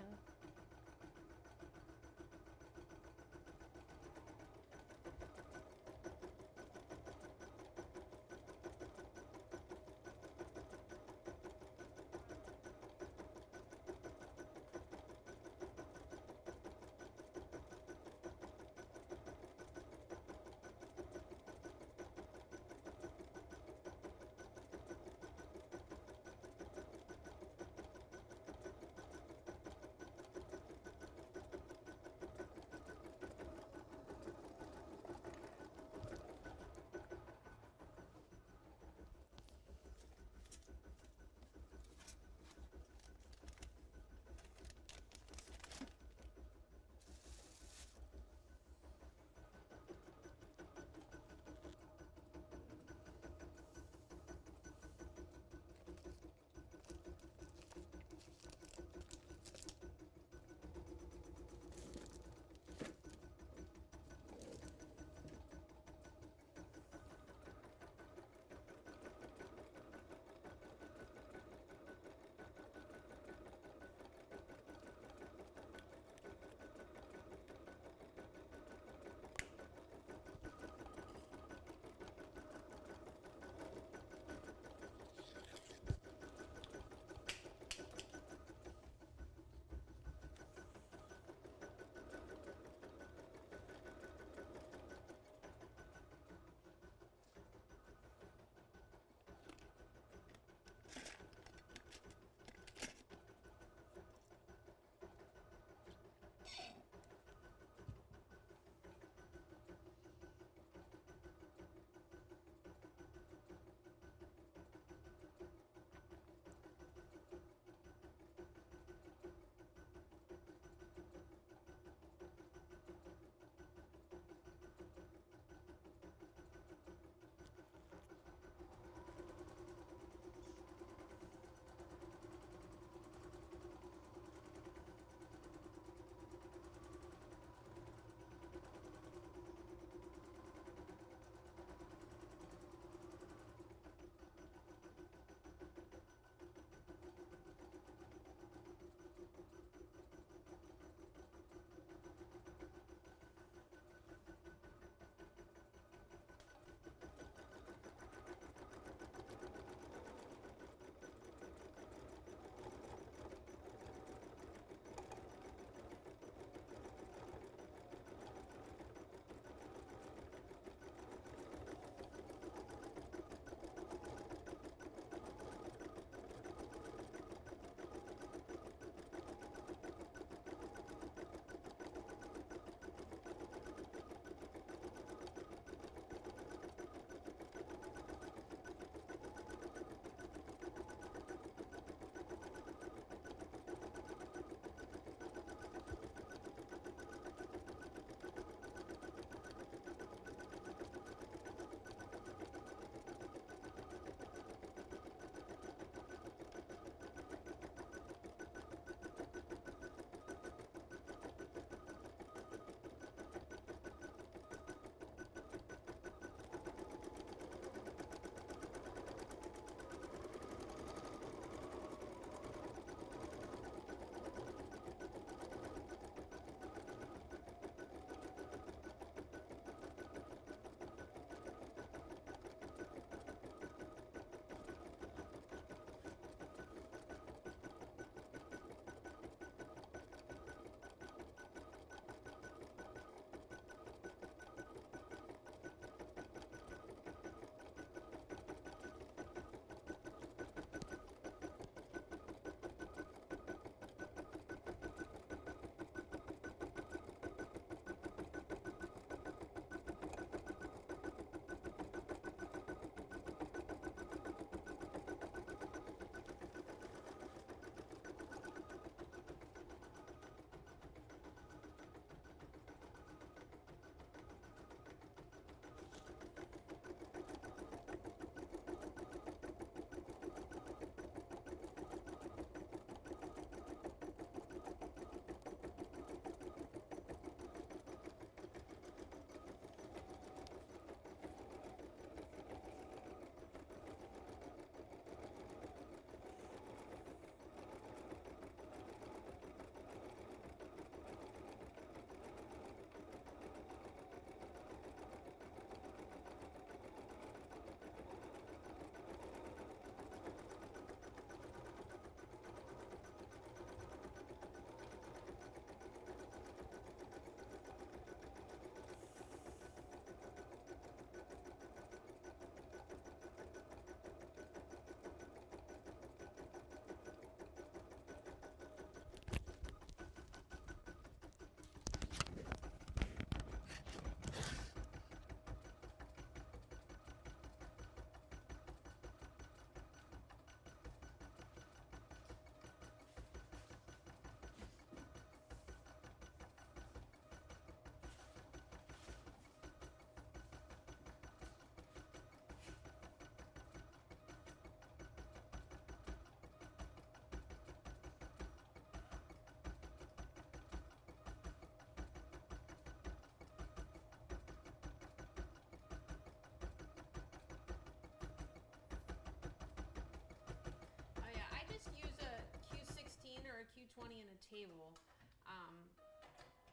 money in a table,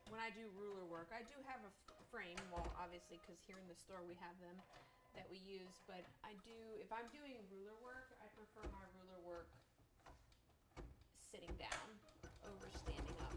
when I do ruler work, I do have a frame, well, obviously, because here in the store we have them that we use, but if I'm doing ruler work, I prefer my ruler work sitting down over standing up.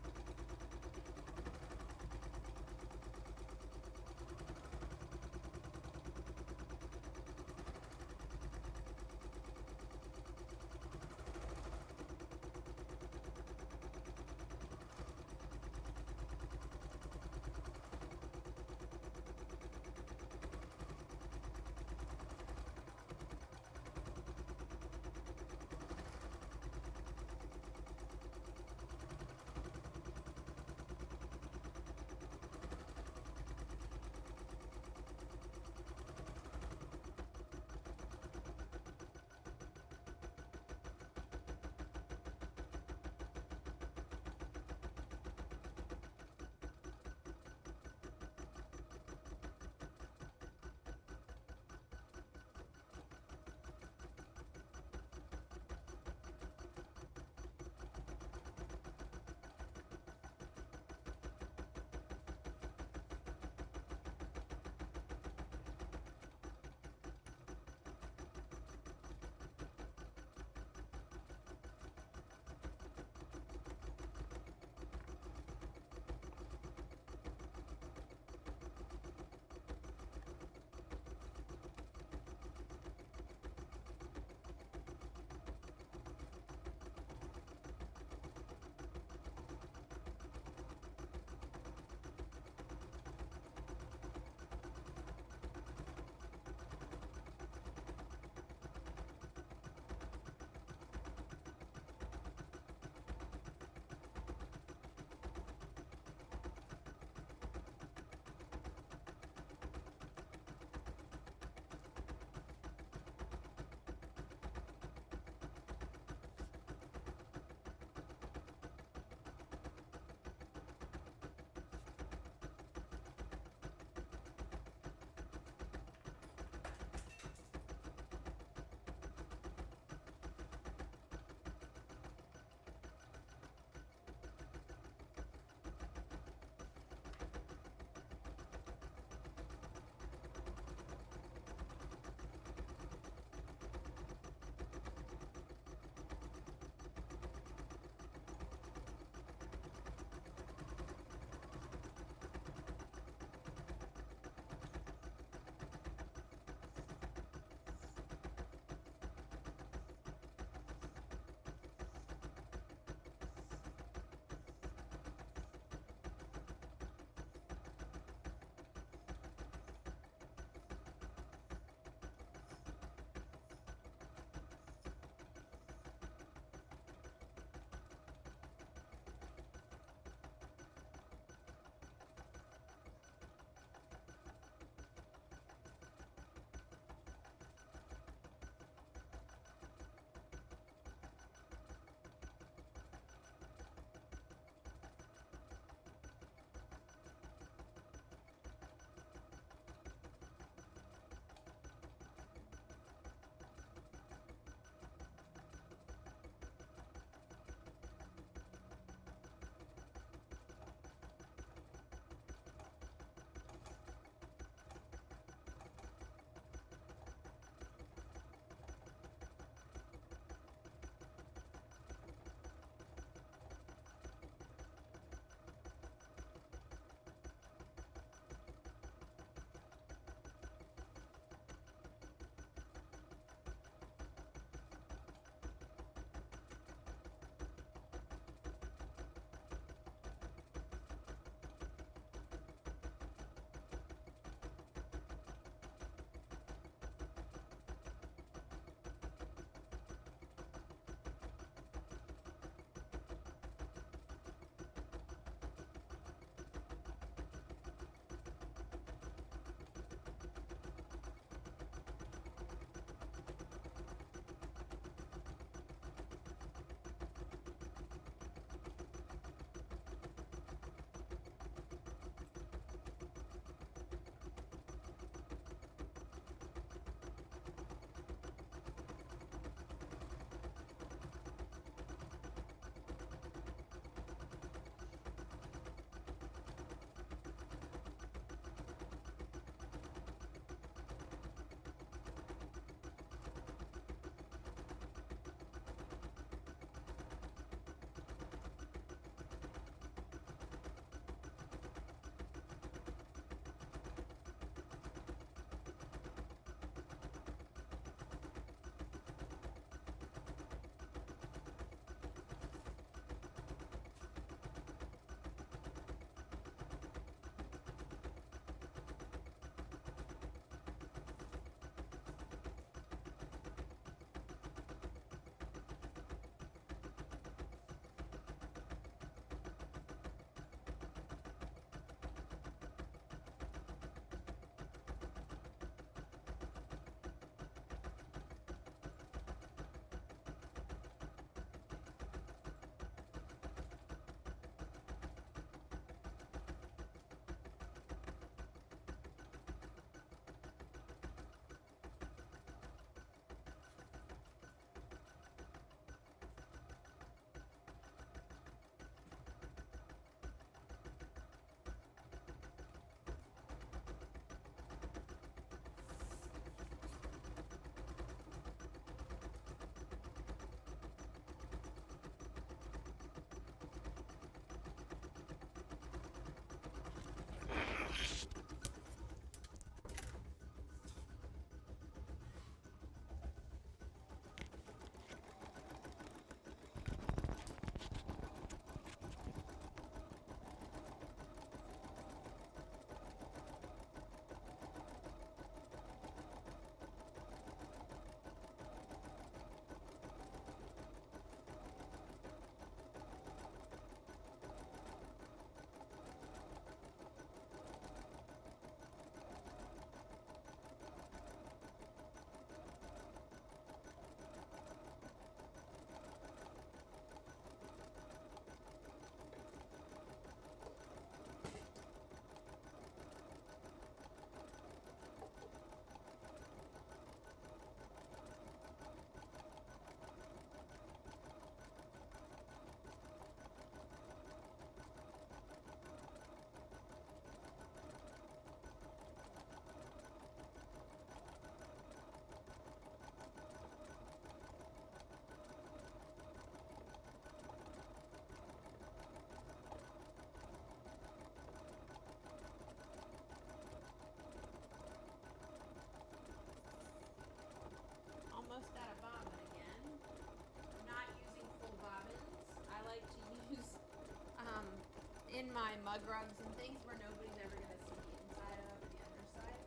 my mug rugs and things where nobody's ever going to see the inside of or the underside,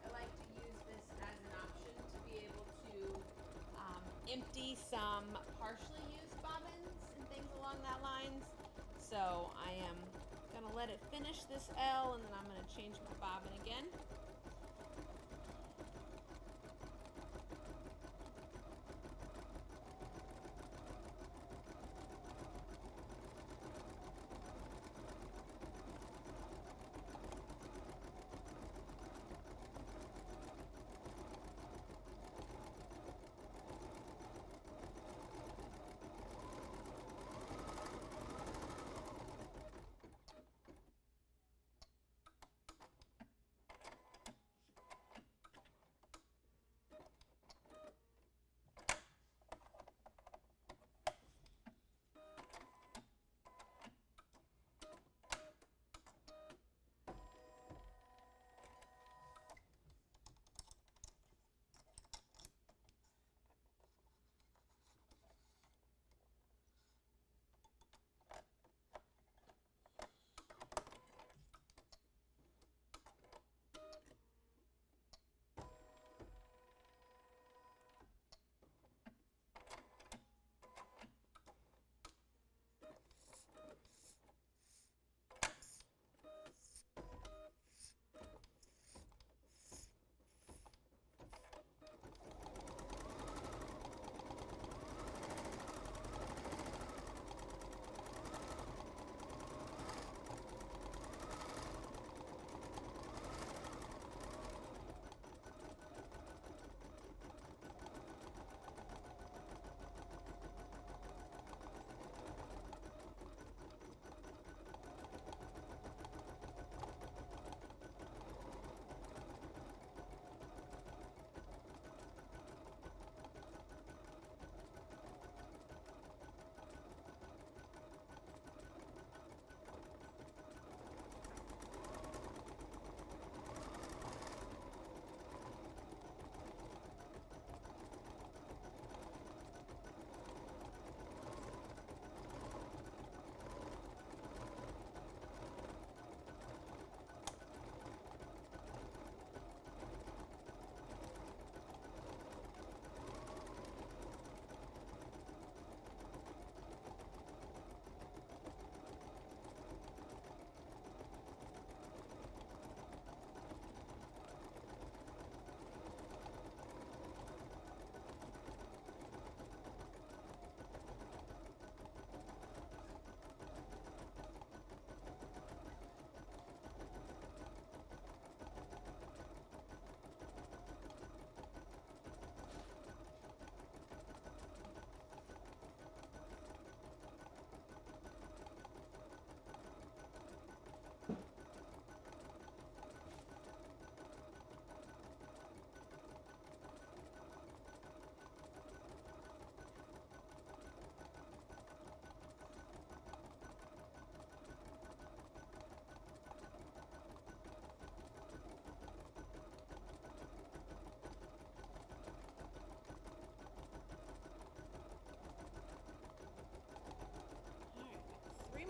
I like to use this as an option to be able to empty some partially used bobbins and things along that lines. So I am going to let it finish this L, and then I'm going to change my bobbin again.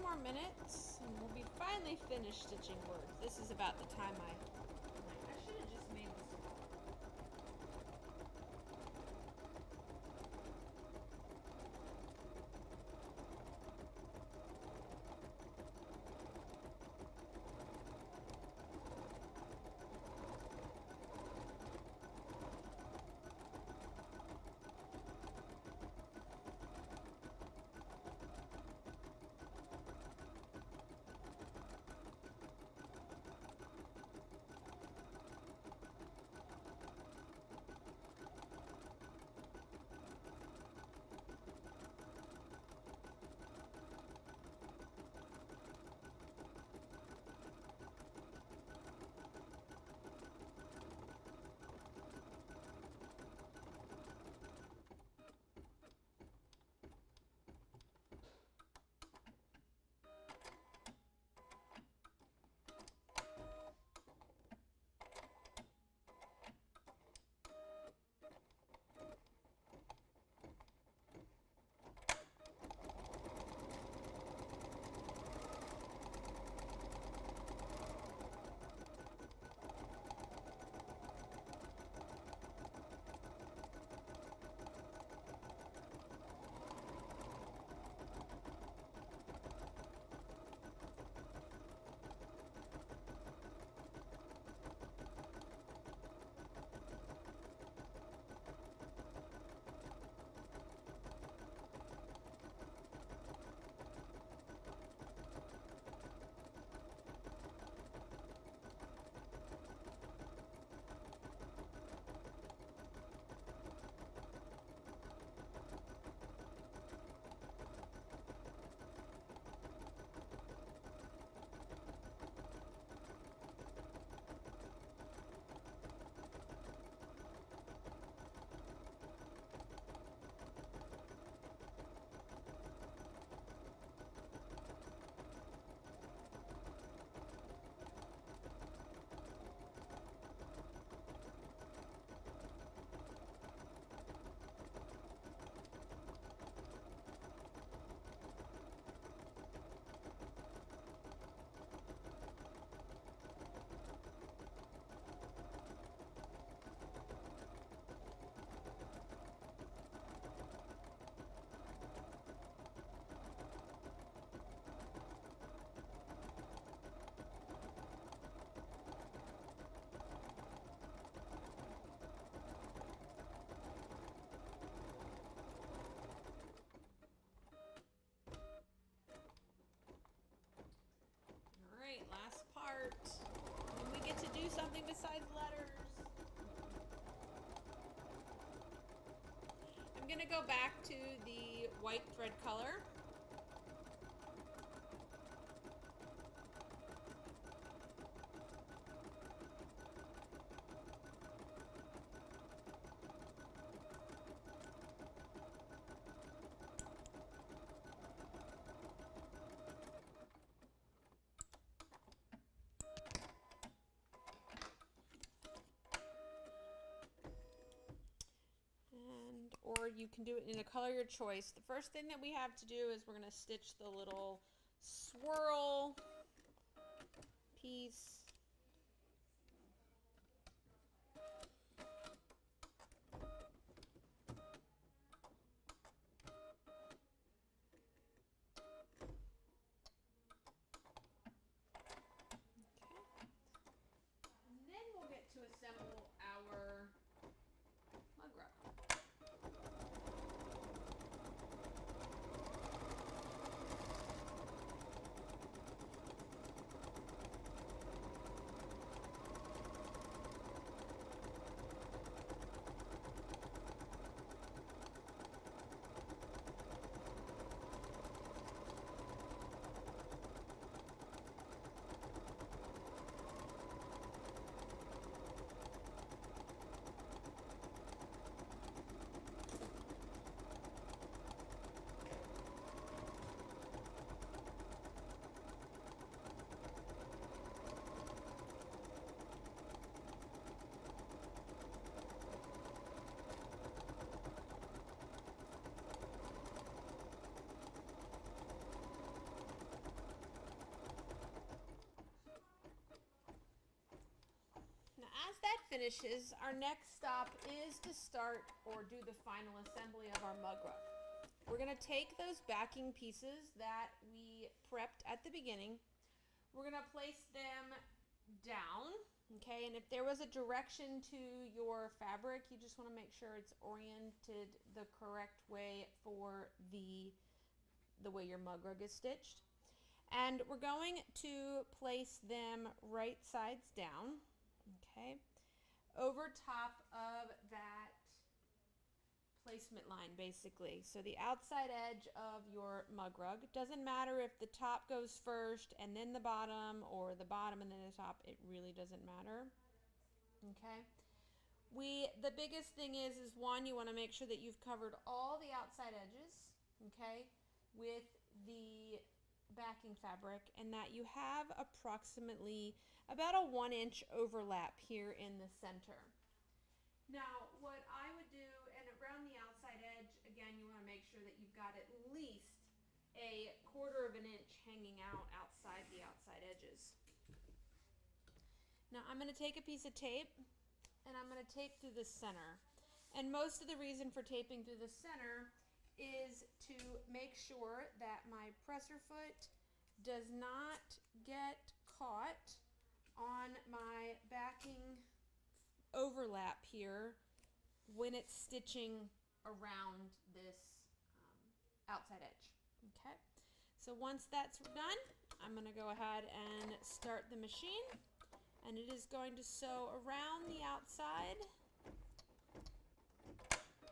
More minutes and we'll be finally finished stitching words. This is about the time I should have just made this smaller. going to go back to the white thread color. Or you can do it in a color your choice. The first thing that we have to do is we're going to stitch the little swirl piece. Okay. And then we'll get to assemble our mug rug. As that finishes, our next stop is to start or do the final assembly of our mug rug. We're going to take those backing pieces that we prepped at the beginning. We're going to place them down, okay? And if there was a direction to your fabric, you just want to make sure it's oriented the correct way for the way your mug rug is stitched. And we're going to place them right sides down. Okay, over top of that placement line basically. So the outside edge of your mug rug. Doesn't matter if the top goes first and then the bottom, or the bottom and then the top. It really doesn't matter. Okay. The biggest thing is one, you want to make sure that you've covered all the outside edges, okay, with the backing fabric, and that you have approximately about a 1-inch overlap here in the center. Now, what I would do, and around the outside edge, again, you want to make sure that you've got at least a 1/4 of an inch hanging out outside the outside edges. Now, I'm going to take a piece of tape, and I'm going to tape through the center. And most of the reason for taping through the center is to make sure that my presser foot does not get caught on my backing overlap here when it's stitching around this outside edge. Okay, so once that's done, I'm going to go ahead and start the machine, and it is going to sew around the outside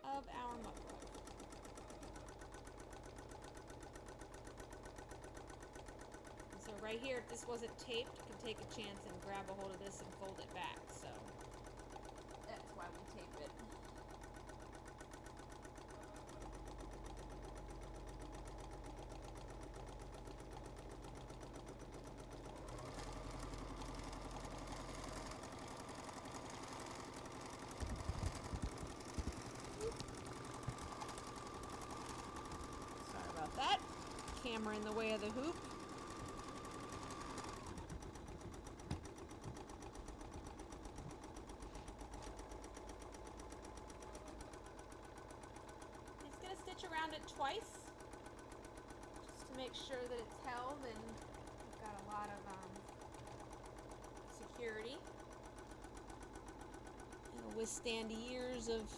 of our mug rug. So right here, if this wasn't taped, you can take a chance and grab a hold of this and fold it back. So that's why we tape it. Sorry about that. Camera in the way of the hoop. Around it twice just to make sure that it's held and you've got a lot of security. It'll withstand years of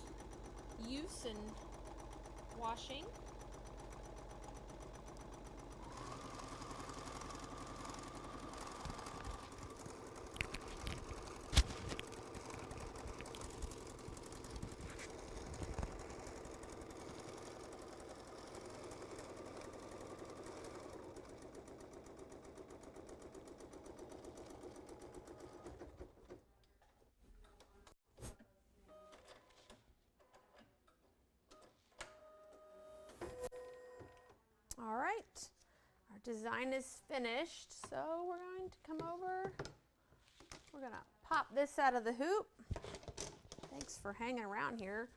use and washing. All right, our design is finished. So we're going to come over. We're gonna pop this out of the hoop. Thanks for hanging around here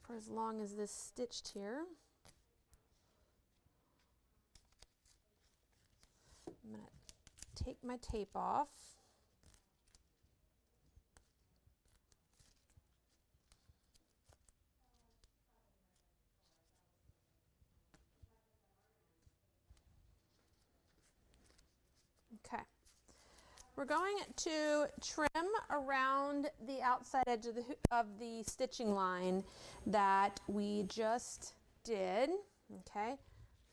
for as long as this stitched here. I'm gonna take my tape off. Okay. We're going to trim around the outside edge of the stitching line that we just did. Okay.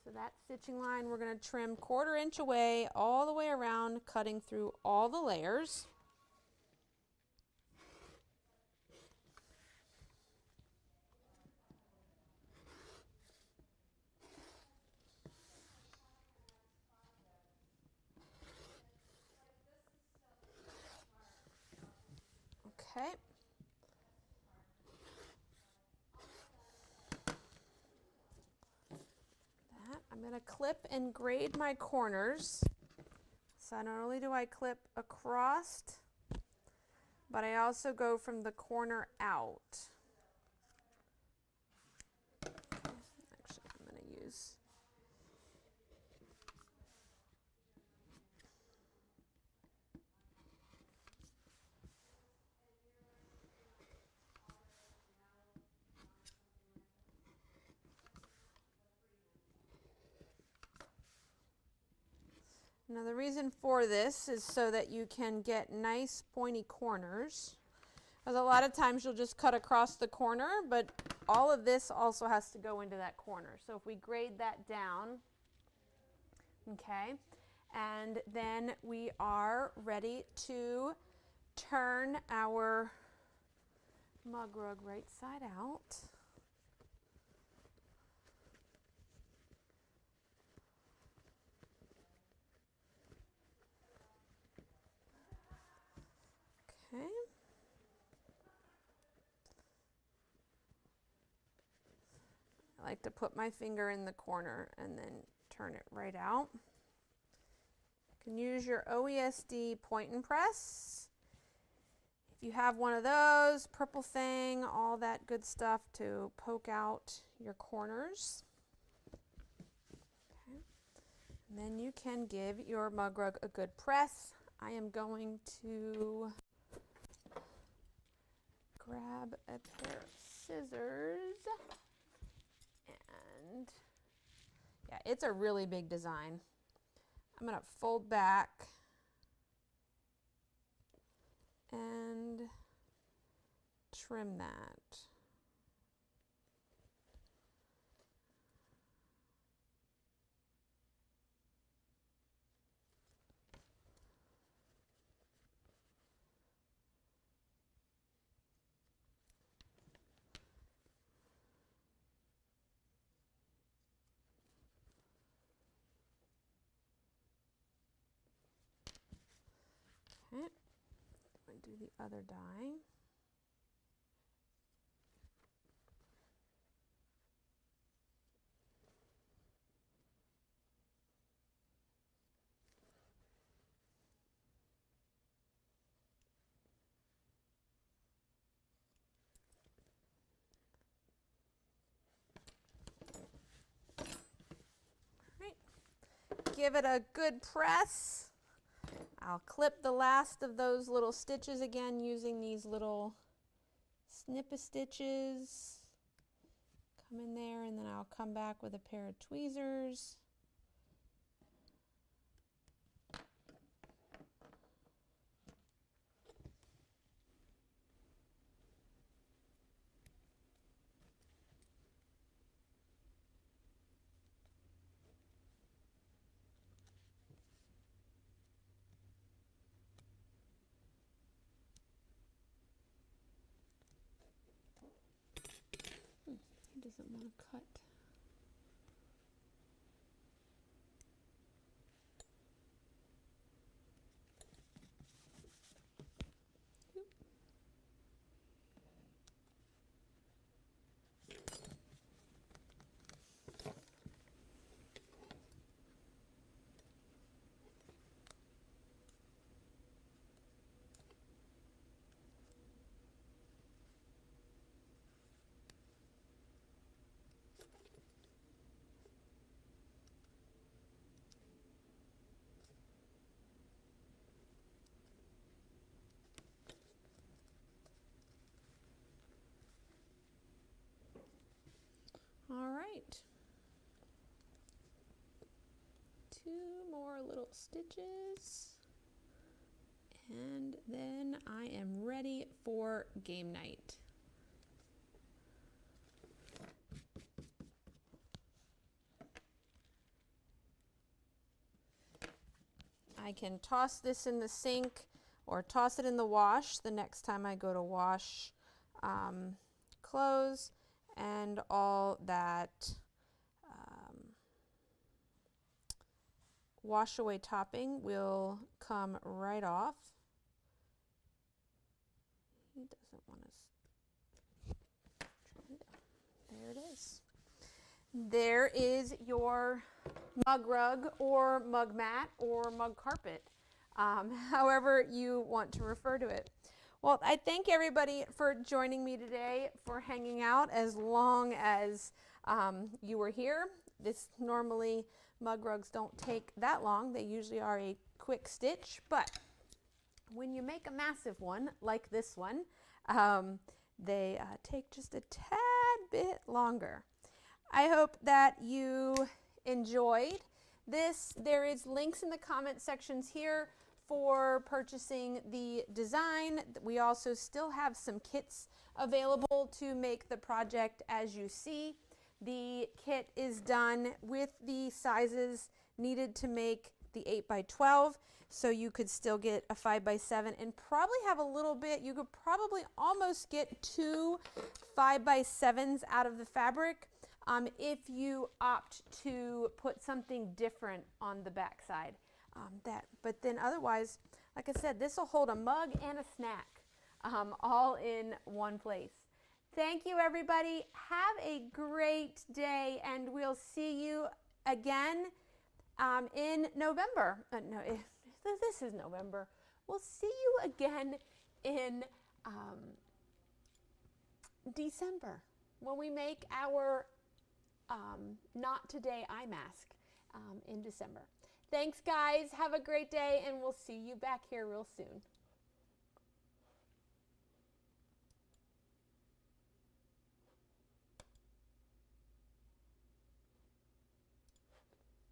So that stitching line we're going to trim 1/4 inch away all the way around, cutting through all the layers. Okay. I'm going to clip and grade my corners. So not only do I clip across, but I also go from the corner out. Actually, I'm going to use Now the reason for this is so that you can get nice pointy corners. Because a lot of times you'll just cut across the corner, but all of this also has to go into that corner. So if we grade that down, okay, and then we are ready to turn our mug rug right side out. Okay. I like to put my finger in the corner and then turn it right out. You can use your OESD point and press. If you have one of those, purple thing, all that good stuff to poke out your corners. Okay. And then you can give your mug rug a good press. I am going to grab a pair of scissors, and yeah, it's a really big design. I'm going to fold back and trim that. Okay, I'm going to do the other die. All right, give it a good press. I'll clip the last of those little stitches again using these little snip stitches. Come in there, and then I'll come back with a pair of tweezers. He doesn't want to cut. 2 more little stitches. And then I am ready for game night. I can toss this in the sink or toss it in the wash the next time I go to wash clothes, and all that wash away topping will come right off. He doesn't want to. There it is. There is your mug rug or mug mat or mug carpet, however you want to refer to it. Well, I thank everybody for joining me today, for hanging out as long as you were here. This normally, mug rugs don't take that long. They usually are a quick stitch, but when you make a massive one like this one, they take just a tad bit longer. I hope that you enjoyed this. There is links in the comment sections here for purchasing the design. We also still have some kits available to make the project as you see. The kit is done with the sizes needed to make the 8x12, so you could still get a 5x7 and probably have a little bit, you could probably almost get 2 5x7s out of the fabric if you opt to put something different on the back side. But then otherwise, like I said, this will hold a mug and a snack all in one place. Thank you, everybody. Have a great day, and we'll see you again in November. No, this is November. We'll see you again in December when we make our Not Today eye mask in December. Thanks, guys. Have a great day, and we'll see you back here real soon.